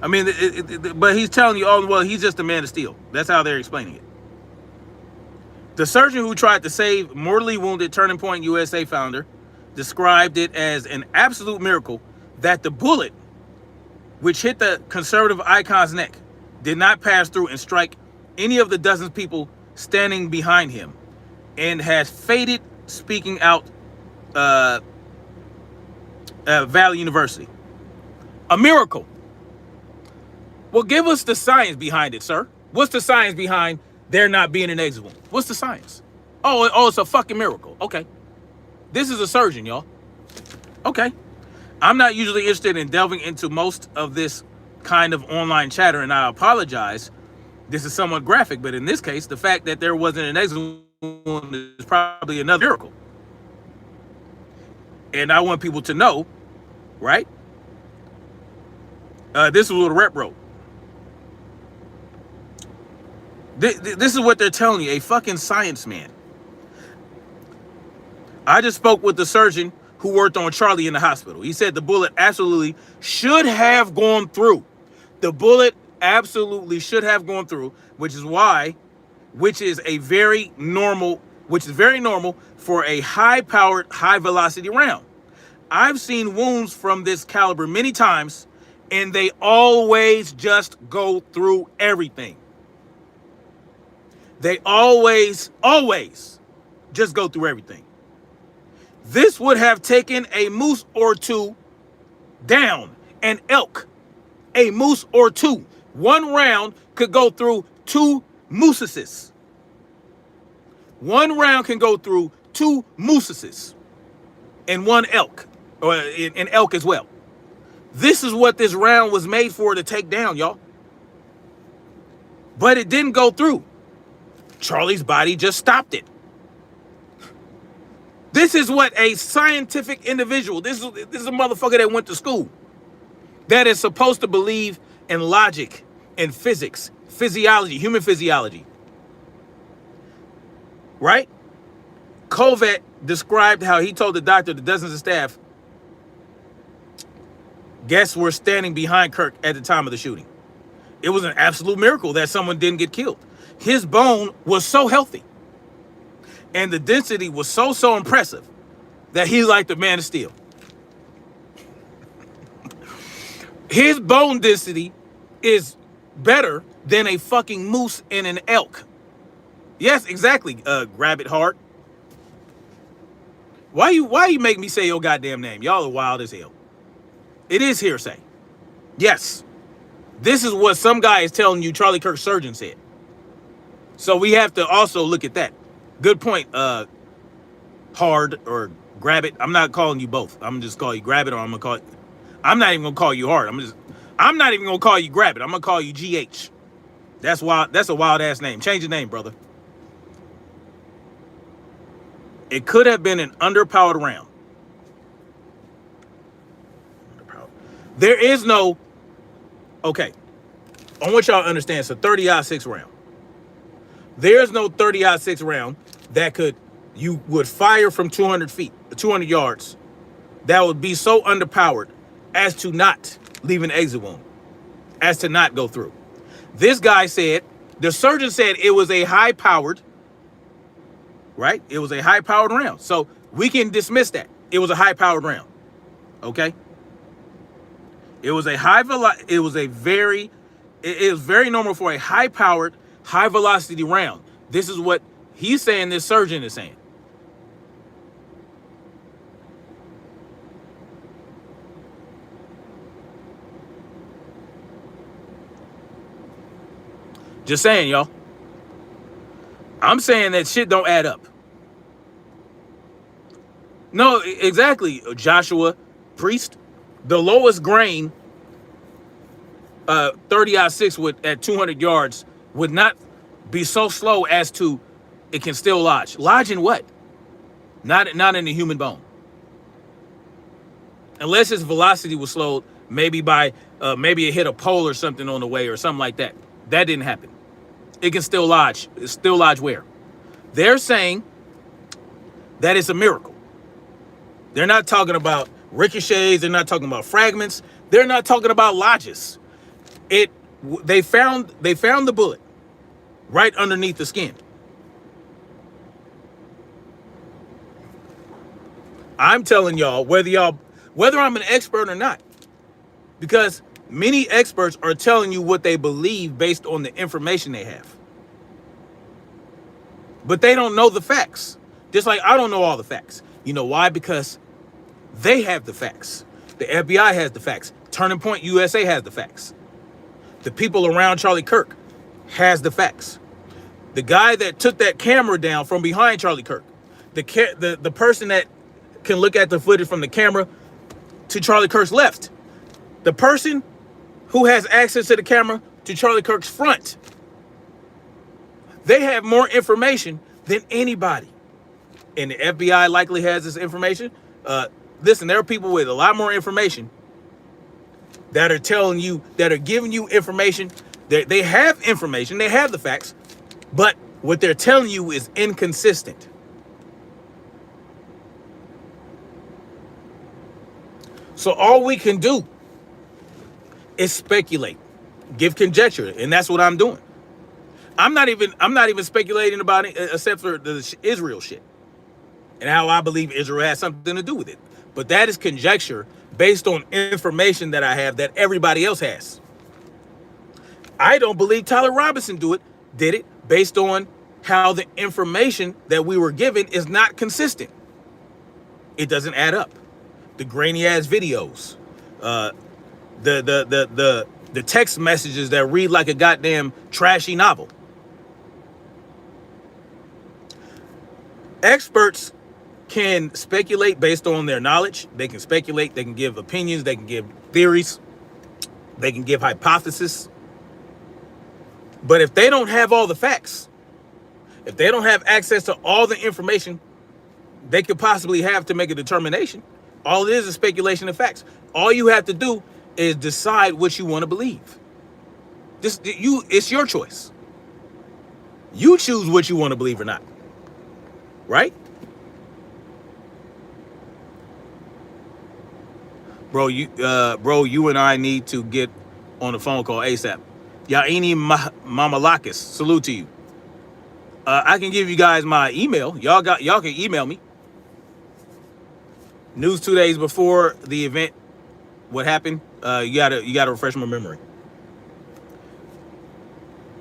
I mean, but he's telling you, oh, well, he's just a man of steel. That's how they're explaining it. The surgeon who tried to save mortally wounded Turning Point USA founder described it as an absolute miracle that the bullet, which hit the conservative icon's neck, did not pass through and strike any of the dozens of people standing behind him, and has faded, speaking out Valley University. A miracle. Well, give us the science behind it, sir. What's the science behind there not being an exit wound? What's the science? Oh, it's a fucking miracle. Okay. This is a surgeon, y'all. Okay. I'm not usually interested in delving into most of this kind of online chatter, and I apologize. This is somewhat graphic, but in this case, the fact that there wasn't an exit wound is probably another miracle. And I want people to know, right? This is what a rep wrote. This is what they're telling you, a fucking science man. I just spoke with the surgeon who worked on Charlie in the hospital. He said the bullet absolutely should have gone through. The bullet absolutely should have gone through, which is very normal for a high-powered, high-velocity round. I've seen wounds from this caliber many times, and they always just go through everything. They always just go through everything. This would have taken a moose or two down, an elk, a moose or two. One round could go through 2 mooses. One round can go through 2 mooses and 1 elk, or an elk as well. This is what this round was made for, to take down, y'all. But it didn't go through. Charlie's body just stopped it. This is what a scientific individual, this is a motherfucker that went to school, that is supposed to believe in logic and physics, physiology, human physiology. Right? Kovac described how he told the doctor the dozens of staff guests were standing behind Kirk at the time of the shooting. It was an absolute miracle that someone didn't get killed. His bone was so healthy, and the density was so impressive that he's like the Man of Steel. His bone density is better than a fucking moose and an elk. Yes, exactly. Grab it hard. Why you make me say your goddamn name? Y'all are wild as hell. It is hearsay. Yes. This is what some guy is telling you Charlie Kirk's surgeon said. So we have to also look at that. Good point. Hard or grab it. I'm not calling you both. I'm just calling you grab it, or I'm gonna call it. I'm not even gonna call you hard. I'm not even gonna call you grab it. I'm gonna call you GH. That's wild. That's a wild ass name. Change your name, brother. It could have been an underpowered round. There is no. Okay. I want y'all to understand. It's a 30-06 round. There's no 30-06 round that you would fire from 200 feet, 200 yards, that would be so underpowered as to not leave an exit wound, as to not go through. This guy said, the surgeon said it was a high-powered, right? It was a high-powered round. So we can dismiss that. It was a high-powered round. Okay? It was very normal for a high-powered, high-velocity round. This is what he's saying, this surgeon is saying. Just saying, y'all. I'm saying that shit don't add up. No, exactly, Joshua Priest. The lowest grain, 30-06 at 200 yards would not be so slow as to it can still lodge. Lodge in what? Not in the human bone. Unless its velocity was slowed, maybe by maybe it hit a pole or something on the way or something like that. That didn't happen. It can still lodge. It's still lodge where? They're saying that it's a miracle. They're not talking about ricochets. They're not talking about fragments. They're not talking about lodges. They found the bullet right underneath the skin. I'm telling y'all, whether I'm an expert or not, because many experts are telling you what they believe based on the information they have. But they don't know the facts. Just like I don't know all the facts. You know why? Because they have the facts. The FBI has the facts. Turning Point USA has the facts. The people around Charlie Kirk has the facts. The guy that took that camera down from behind Charlie Kirk, the person that can look at the footage from the camera to Charlie Kirk's left, the person who has access to the camera to Charlie Kirk's front, they have more information than anybody. And the FBI likely has this information. Listen, there are people with a lot more information that are telling you, that are giving you information. They have information, they have the facts, but what they're telling you is inconsistent. So all we can do is speculate, give conjecture, and that's what I'm doing. I'm not even speculating about it except for the Israel shit and how I believe Israel has something to do with it. But that is conjecture based on information that I have that everybody else has. I don't believe Tyler Robinson did it based on how the information that we were given is not consistent. It doesn't add up. The grainy ass videos, the text messages that read like a goddamn trashy novel. Experts can speculate based on their knowledge. They can speculate, they can give opinions, they can give theories, they can give hypotheses. But if they don't have all the facts, if they don't have access to all the information they could possibly have to make a determination, all it is speculation and facts. All you have to do is decide what you want to believe. It's your choice. You choose what you want to believe or not. Right? Bro, you and I need to get on the phone call ASAP. Yaini Mamalakis, salute to you. I can give you guys my email. Y'all can email me. News 2 days before the event. What happened? You gotta refresh my memory.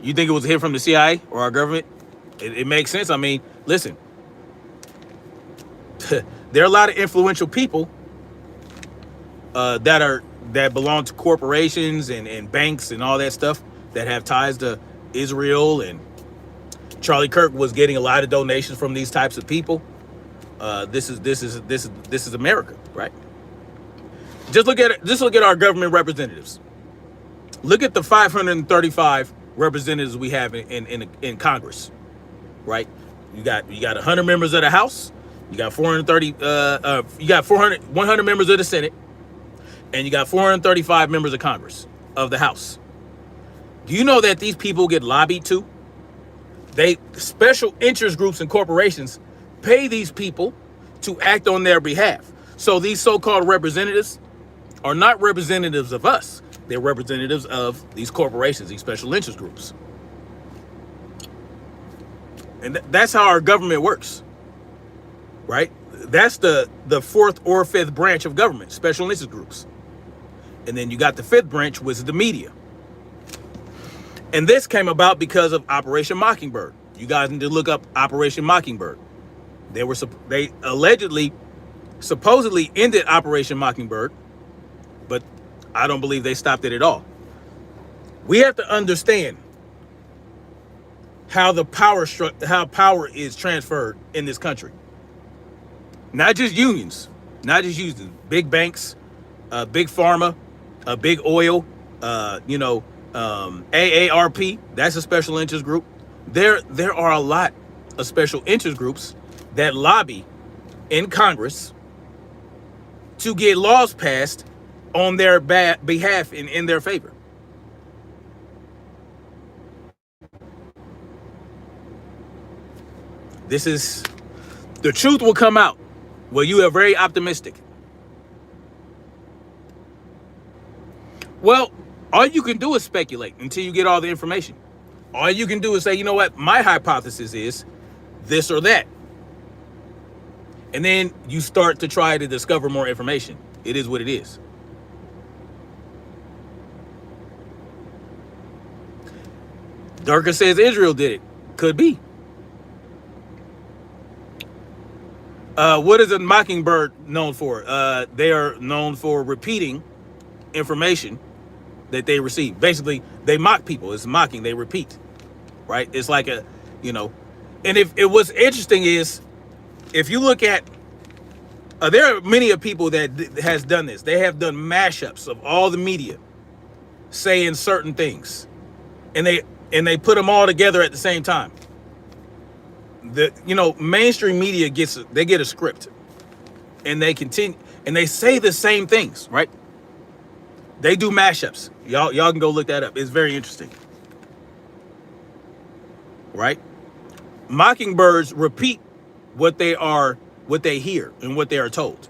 You think it was a hit from the CIA or our government? It makes sense. I mean, listen. There are a lot of influential people that belong to corporations and banks and all that stuff that have ties to Israel, and Charlie Kirk was getting a lot of donations from these types of people. This is America, right? Just look at our government representatives. Look at the 535 representatives we have in Congress, right? You got 100 members of the House. You got 100 members of the Senate, and you got 435 members of Congress of the House. Do you know that these people get lobbied too? Special interest groups and corporations pay these people to act on their behalf. So these so-called representatives are not representatives of us. They're representatives of these corporations, these special interest groups. And that's how our government works, right? That's the fourth or fifth branch of government, special interest groups. And then you got the fifth branch, which is the media. And this came about because of Operation Mockingbird. You guys need to look up Operation Mockingbird. They supposedly ended Operation Mockingbird, but I don't believe they stopped it at all. We have to understand how power is transferred in this country. Not just unions, big banks, big pharma, big oil, AARP, that's a special interest group. There are a lot of special interest groups that lobby in Congress to get laws passed on their behalf and in their favor. The truth will come out. Well, you are very optimistic. Well, all you can do is speculate until you get all the information. All you can do is say, you know what, my hypothesis is this or that. And then you start to try to discover more information. It is what it is. Durka says Israel did it. Could be. What is a mockingbird known for? They are known for repeating information that they receive. Basically, they mock people. It's mocking. They repeat, right? It's like and what's interesting is, if you look at, there are many of people that has done this. They have done mashups of all the media saying certain things, and they put them all together at the same time. Mainstream media get a script, and they continue and they say the same things, right? They do mashups. Y'all can go look that up. It's very interesting, right? Mockingbirds repeat what they hear and what they are told.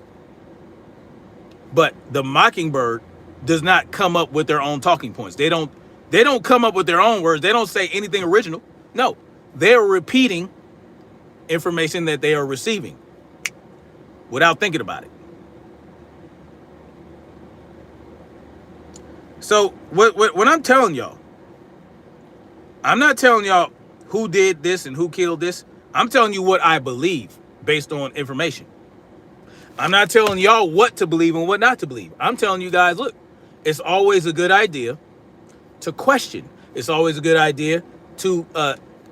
But the mockingbird does not come up with their own talking points. They don't come up with their own words. They don't say anything original. No, they're repeating information that they are receiving without thinking about it. So what I'm telling y'all, I'm not telling y'all who did this and who killed this. I'm telling you what I believe based on information. I'm not telling y'all what to believe and what not to believe. I'm telling you guys, look, it's always a good idea to question. It's always a good idea to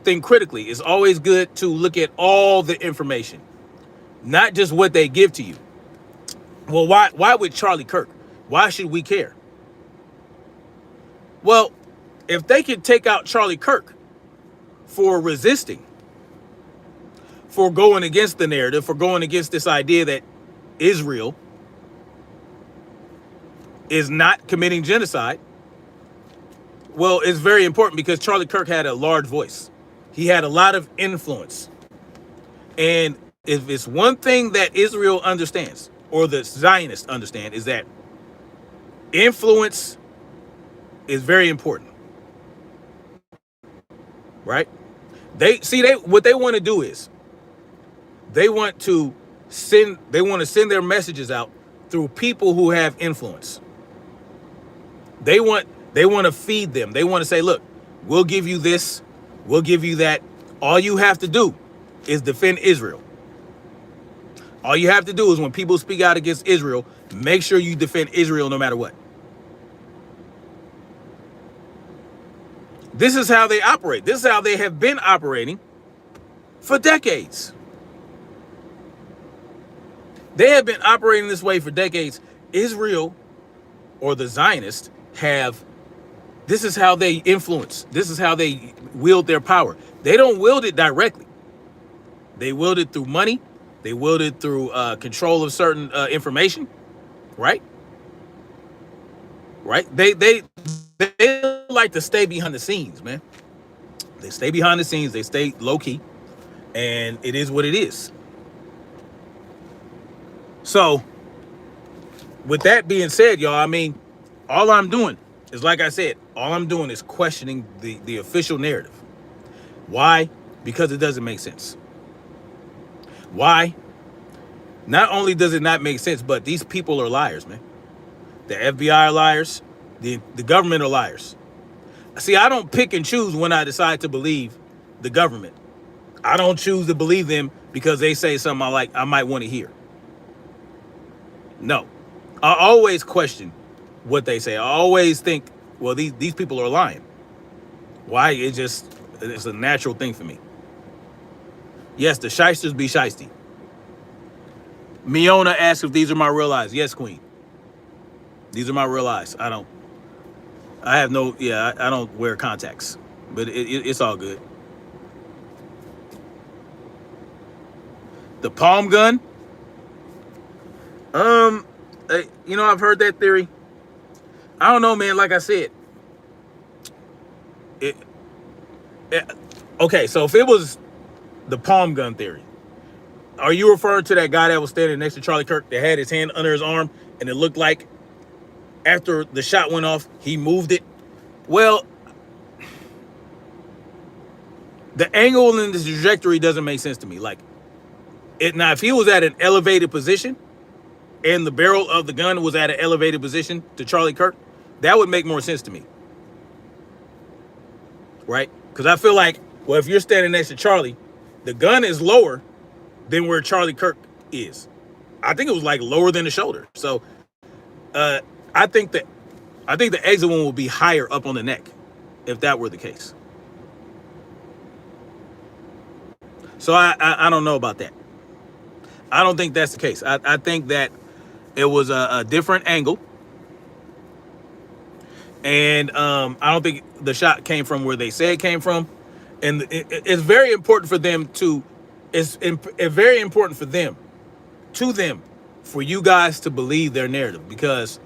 think critically. It's always good to look at all the information, not just what they give to you. Well, why with Charlie Kirk? Why should we care? Well, if they could take out Charlie Kirk for resisting, for going against the narrative, for going against this idea that Israel is not committing genocide, well, it's very important because Charlie Kirk had a large voice. He had a lot of influence. And if it's one thing that Israel understands, or the Zionists understand, is that influence is very important. Right? What they want to do is they want to send their messages out through people who have influence. They want to feed them. They want to say, look, we'll give you this, we'll give you that. All you have to do is defend Israel. All you have to do is when people speak out against Israel, make sure you defend Israel no matter what. This is how they operate. This is how they have been operating for decades. They have been operating this way for decades. Israel, or the Zionists, this is how they influence. This is how they wield their power. They don't wield it directly. They wield it through money. They wield it through control of certain information, right? Right? They like to stay behind the scenes, man. They stay behind the scenes. They stay low key, and it is what it is. So, with that being said, y'all, I mean, all I'm doing is, like I said, all I'm doing is questioning the official narrative. Why? Because it doesn't make sense. Why? Not only does it not make sense, but these people are liars, man. The FBI are liars. The government are liars. See, I don't pick and choose when I decide to believe the government. I don't choose to believe them because they say something I might want to hear. No. I always question what they say. I always think, well, these people are lying. Why? It's a natural thing for me. Yes, the shysters be shysty. Miona asks if these are my real eyes. Yes, Queen. These are my real eyes. I don't wear contacts, but it's all good. The palm gun. I've heard that theory. I don't know, man. Like I said, okay. So if it was the palm gun theory, are you referring to that guy that was standing next to Charlie Kirk that had his hand under his arm and it looked like after the shot went off, he moved it? Well, the angle and the trajectory doesn't make sense to me. Now, if he was at an elevated position and the barrel of the gun was at an elevated position to Charlie Kirk, that would make more sense to me. Right? Because I feel like, well, if you're standing next to Charlie, the gun is lower than where Charlie Kirk is. I think it was lower than the shoulder. So I think the exit wound will be higher up on the neck if that were the case. So I don't know about that. I don't think that's the case. I think that it was a different angle. And I don't think the shot came from where they say it came from. And it's very important for them it's very important for you guys to believe their narrative, because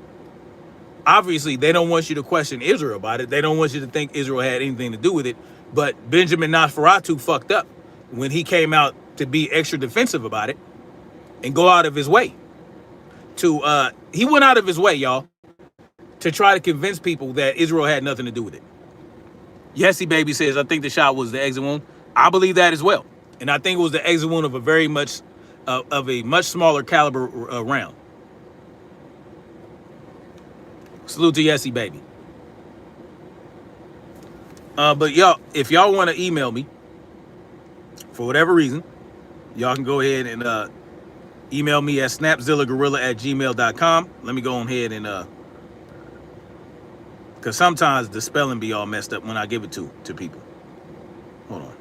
obviously they don't want you to question Israel about it. They don't want you to think Israel had anything to do with it. But Benjamin Nosferatu fucked up when he came out to be extra defensive about it and go out of his way he went out of his way, y'all, to try to convince people that Israel had nothing to do with it. Yesy Baby says, I think the shot was the exit wound. I believe that as well. And I think it was the exit wound of a much smaller caliber round. Salute to Yesy Baby. But y'all, if y'all want to email me, For whatever reason, y'all can go ahead and email me at snapzillagorilla@gmail.com. Let me go ahead and because sometimes the spelling be all messed up when I give it to people. Hold on.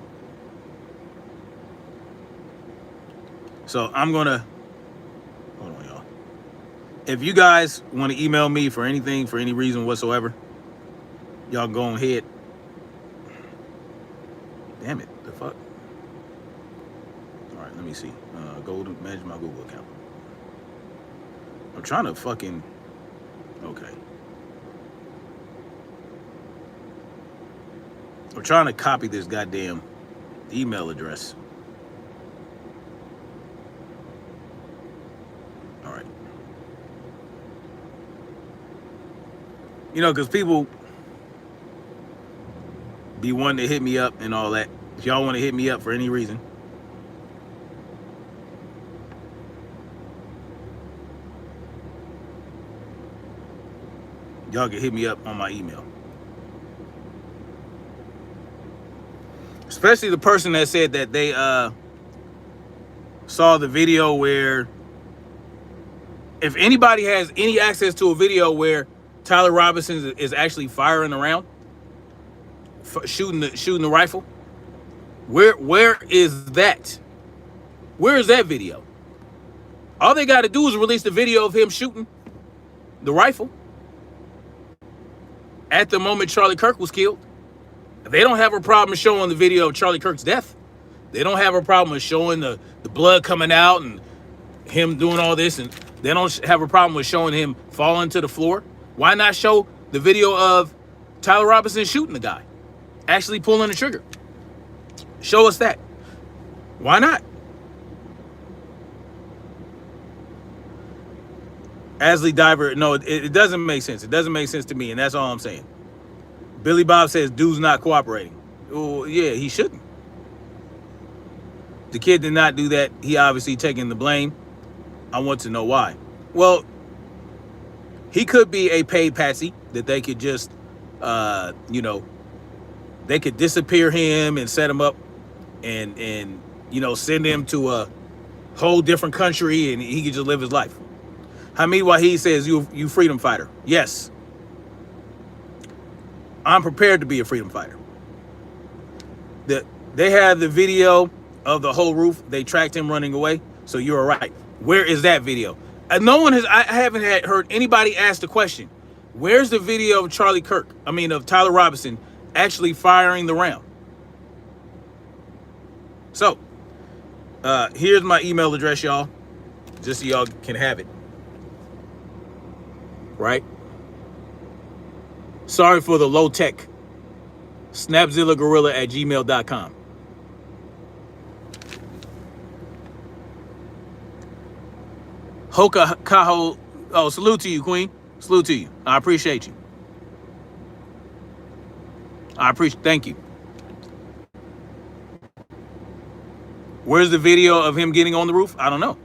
So I'm gonna hold on, y'all. If you guys want to email me for anything, for any reason whatsoever, y'all go ahead. Damn it, the fuck. All right, let me see. Go to manage my Google account. I'm trying to fucking, okay. I'm trying to copy this goddamn email address. All right. You know, because people be wanting to hit me up and all that. If y'all want to hit me up for any reason, y'all can hit me up on my email. Especially the person that said that they saw the video where, if anybody has any access to a video where Tyler Robinson is actually firing around, shooting the rifle, where is that? Where is that video? All they got to do is release the video of him shooting the rifle at the moment Charlie Kirk was killed. They don't have a problem showing the video of Charlie Kirk's death. They don't have a problem with showing the blood coming out and him doing all this, and they don't have a problem with showing him falling to the floor. Why not show the video of Tyler Robinson shooting the guy, actually pulling the trigger? Show us that. Why not? Asley Diver, no, it doesn't make sense. It doesn't make sense to me, and that's all I'm saying. Billy Bob says dude's not cooperating. Oh, yeah, he shouldn't. The kid did not do that. He obviously taking the blame. I want to know why. Well, he could be a paid patsy that they could just, you know, they could disappear him and set him up and you know, send him to a whole different country and he could just live his life. Hamid Waheed says, you freedom fighter. Yes. I'm prepared to be a freedom fighter. They have the video of the whole roof. They tracked him running away. So you're right. Where is that video? No one has. I haven't heard anybody ask the question. Where's the video of Charlie Kirk? I mean, of Tyler Robinson actually firing the round. So here's my email address, y'all, just so y'all can have it. Right? Sorry for the low tech. snapzillagorilla@gmail.com. Hoka Kaho. Oh, salute to you, Queen. Salute to you. I appreciate you. Thank you. Where's the video of him getting on the roof? I don't know.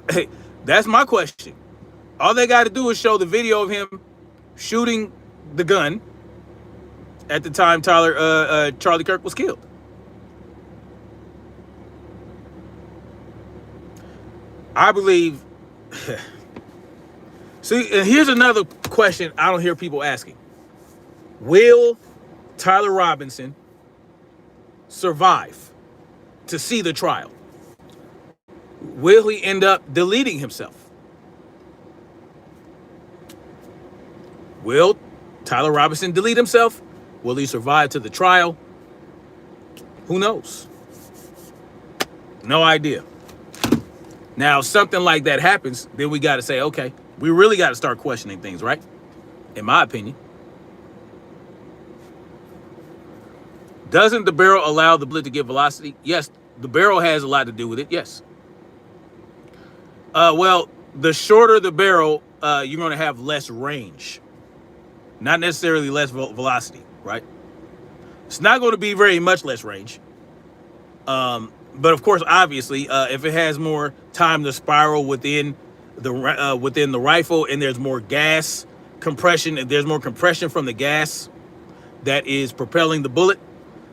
Hey, that's my question. All they got to do is show the video of him shooting the gun at the time Charlie Kirk was killed. I believe. See, and here's another question I don't hear people asking. Will Tyler Robinson survive to see the trial? Will he end up deleting himself? Will Tyler Robinson delete himself? Will he survive to the trial? Who knows? No idea. Now, if something like that happens, then we got to say, okay, we really got to start questioning things, right? In my opinion. Doesn't the barrel allow the bullet to get velocity? Yes, the barrel has a lot to do with it, yes. Well, the shorter the barrel, you're going to have less range. Not necessarily less velocity, right? It's not going to be very much less range. But of course, obviously, if it has more time to spiral within the rifle, and there's more gas compression, and there's more compression from the gas, that is propelling the bullet,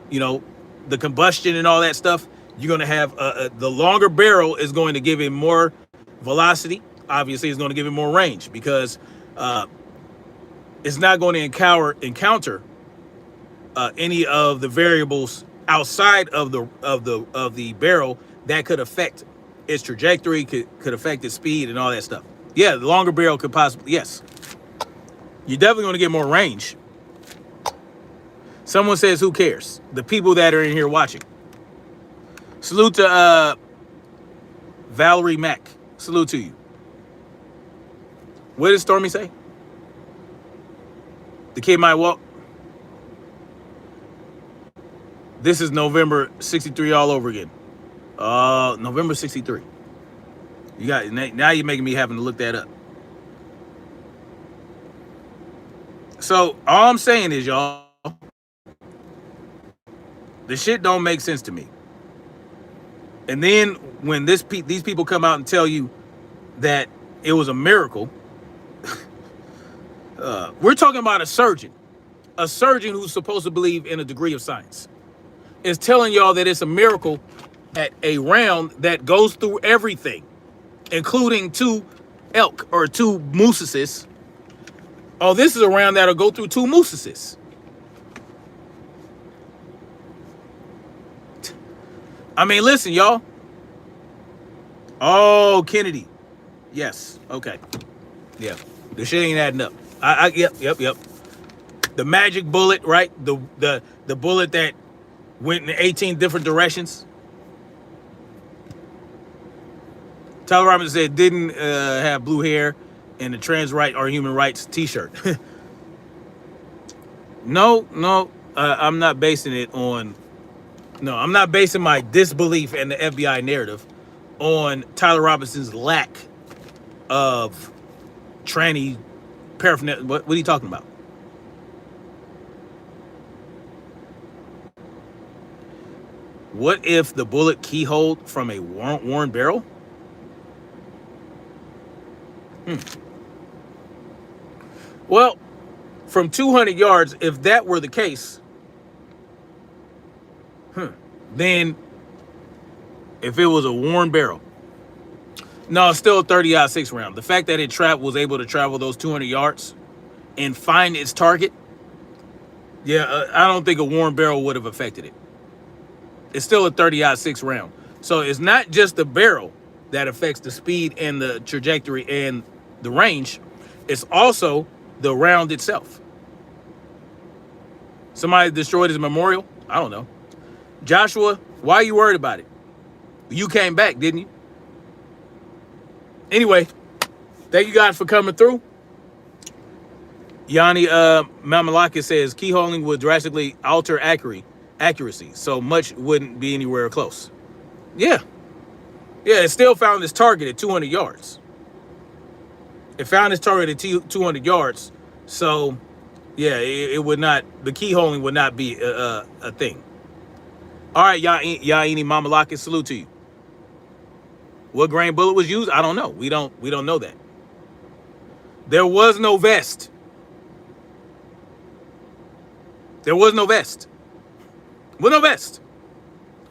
you know, the combustion and all that stuff, you're going to have the longer barrel is going to give it more velocity. Obviously, it's going to give it more range because it's not going to encounter any of the variables outside of the barrel that could affect its trajectory, could affect its speed and all that stuff. Yeah, the longer barrel could possibly, yes. You're definitely going to get more range. Someone says, who cares? The people that are in here watching. Salute to Valerie Mack. Salute to you. What did Stormy say? The kid might walk. This is November 63 all over again. November 63. You got, now you're making me having to look that up. So all I'm saying is, y'all, the shit don't make sense to me. And then when these people come out and tell you that it was a miracle, we're talking about a surgeon who's supposed to believe in a degree of science, is telling y'all that it's a miracle at a round that goes through everything, including 2 elk or 2 mooses. Oh, this is a round that'll go through 2 mooses. I mean, listen, y'all. Oh, Kennedy. Yes. Okay. Yeah. The shit ain't adding up. Yep. The magic bullet, right? The bullet that went in 18 different directions. Tyler Robinson said didn't have blue hair and the trans right or human rights t-shirt. No. I'm not basing it on. No, I'm not basing my disbelief in the FBI narrative on Tyler Robinson's lack of tranny paraphernalia. What are you talking about? What if the bullet keyholed from a worn barrel? Well, from 200 yards, if that were the case, then if it was a worn barrel, no, it's still a 30-06 round. The fact that it was able to travel those 200 yards and find its target, yeah, I don't think a worn barrel would have affected it. It's still a 30-06 round. So it's not just the barrel that affects the speed and the trajectory and the range. It's also the round itself. Somebody destroyed his memorial? I don't know. Joshua, why are you worried about it? You came back, didn't you? Anyway, thank you guys for coming through. Yanni Mamalakis says keyholing would drastically alter accuracy, so much wouldn't be anywhere close. Yeah, it still found its target at 200 yards. It found its target at 200 yards, so yeah, it would not. The keyholing would not be a thing. All right, Yaini Mamalakis, salute to you. What grain bullet was used? I don't know. We don't know that. There was no vest. There was no vest. There was no vest.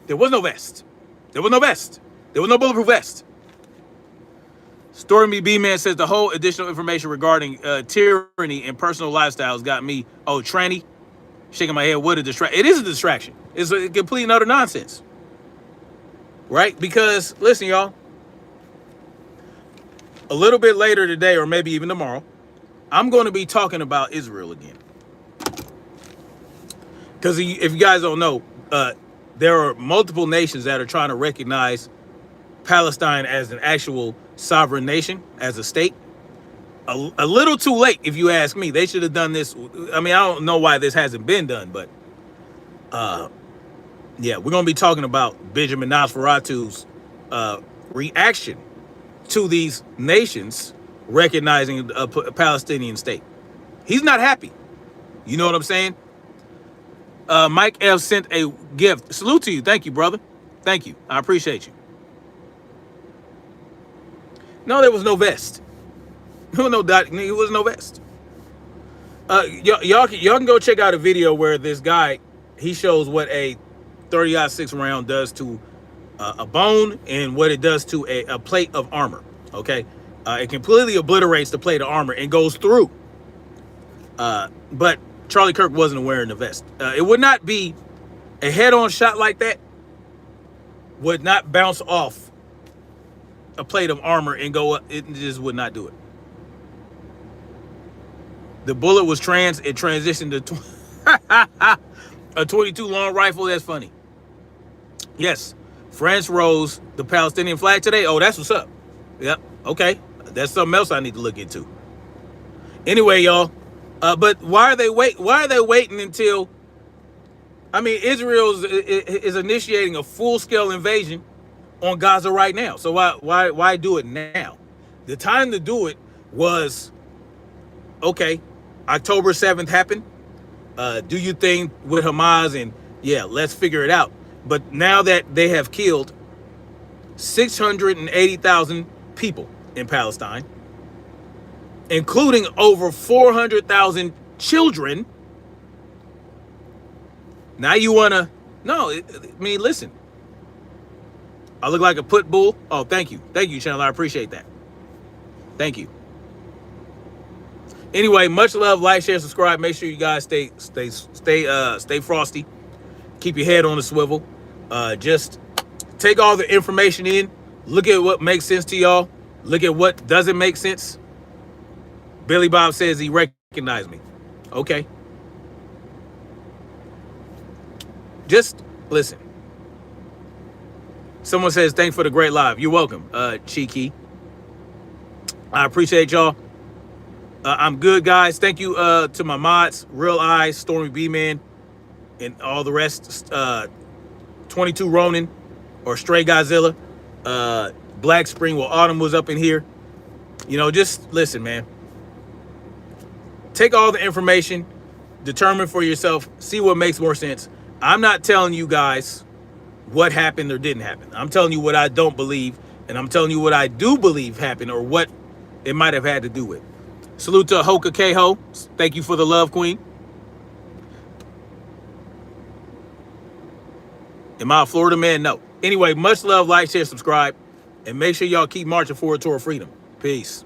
There was no vest. There was no vest. There was no bulletproof vest. Stormy B-Man says the whole additional information regarding tyranny and personal lifestyles got me, tranny, shaking my head. What a distraction. It is a distraction. It's a complete and utter nonsense. Right? Because, listen, y'all, a little bit later today, or maybe even tomorrow, I'm going to be talking about Israel again. Because if you guys don't know, there are multiple nations that are trying to recognize Palestine as an actual sovereign nation, as a state. A little too late, if you ask me. They should have done this. I mean, I don't know why this hasn't been done, but yeah, we're going to be talking about Benjamin Nosferatu's reaction to these nations recognizing a Palestinian state. He's not happy. You know what I'm saying? Mike F. sent a gift. Salute to you. Thank you, brother. Thank you. I appreciate you. No, there was no vest. There was no vest. Y'all can go check out a video where this guy, he shows what a 30-06 round does to a bone and what it does to a plate of armor. Okay, it completely obliterates the plate of armor and goes through. But Charlie Kirk wasn't wearing the vest. It would not be a head-on shot like that. Would not bounce off a plate of armor and go up. It just would not do it. The bullet was it transitioned to a 22 long rifle. That's funny. Yes, France rose the Palestinian flag today. Oh, that's what's up. Yep. Okay, that's something else I need to look into. Anyway, y'all. But why are they waiting until? I mean, Israel is initiating a full-scale invasion on Gaza right now. So why do it now? The time to do it was, okay, October 7th happened. Do your thing with Hamas and yeah, let's figure it out. But now that they have killed 680,000 people in Palestine, including over 400,000 children, now you wanna, no, I mean, listen. I look like a pit bull. Oh, thank you, Chandler. I appreciate that. Thank you. Anyway, much love. Like, share, subscribe. Make sure you guys stay frosty. Keep your head on the swivel. Just take all the information in. Look at what makes sense to y'all. Look at what doesn't make sense. Billy Bob says he recognized me. Okay. Just listen. Someone says, thanks for the great live. You're welcome, Cheeky. I appreciate y'all. I'm good, guys. Thank you to my mods, Real Eyes, Stormy B-Man, and all the rest. 22 Ronin, or Stray Godzilla. Black Spring, well, Autumn was up in here. You know, just listen, man. Take all the information, determine for yourself, see what makes more sense. I'm not telling you guys what happened or didn't happen. I'm telling you what I don't believe, and I'm telling you what I do believe happened or what it might have had to do with. Salute to Hoka Keho. Thank you for the love, Queen. Am I a Florida man? No. Anyway, much love, like, share, subscribe, and make sure y'all keep marching forward toward freedom. Peace.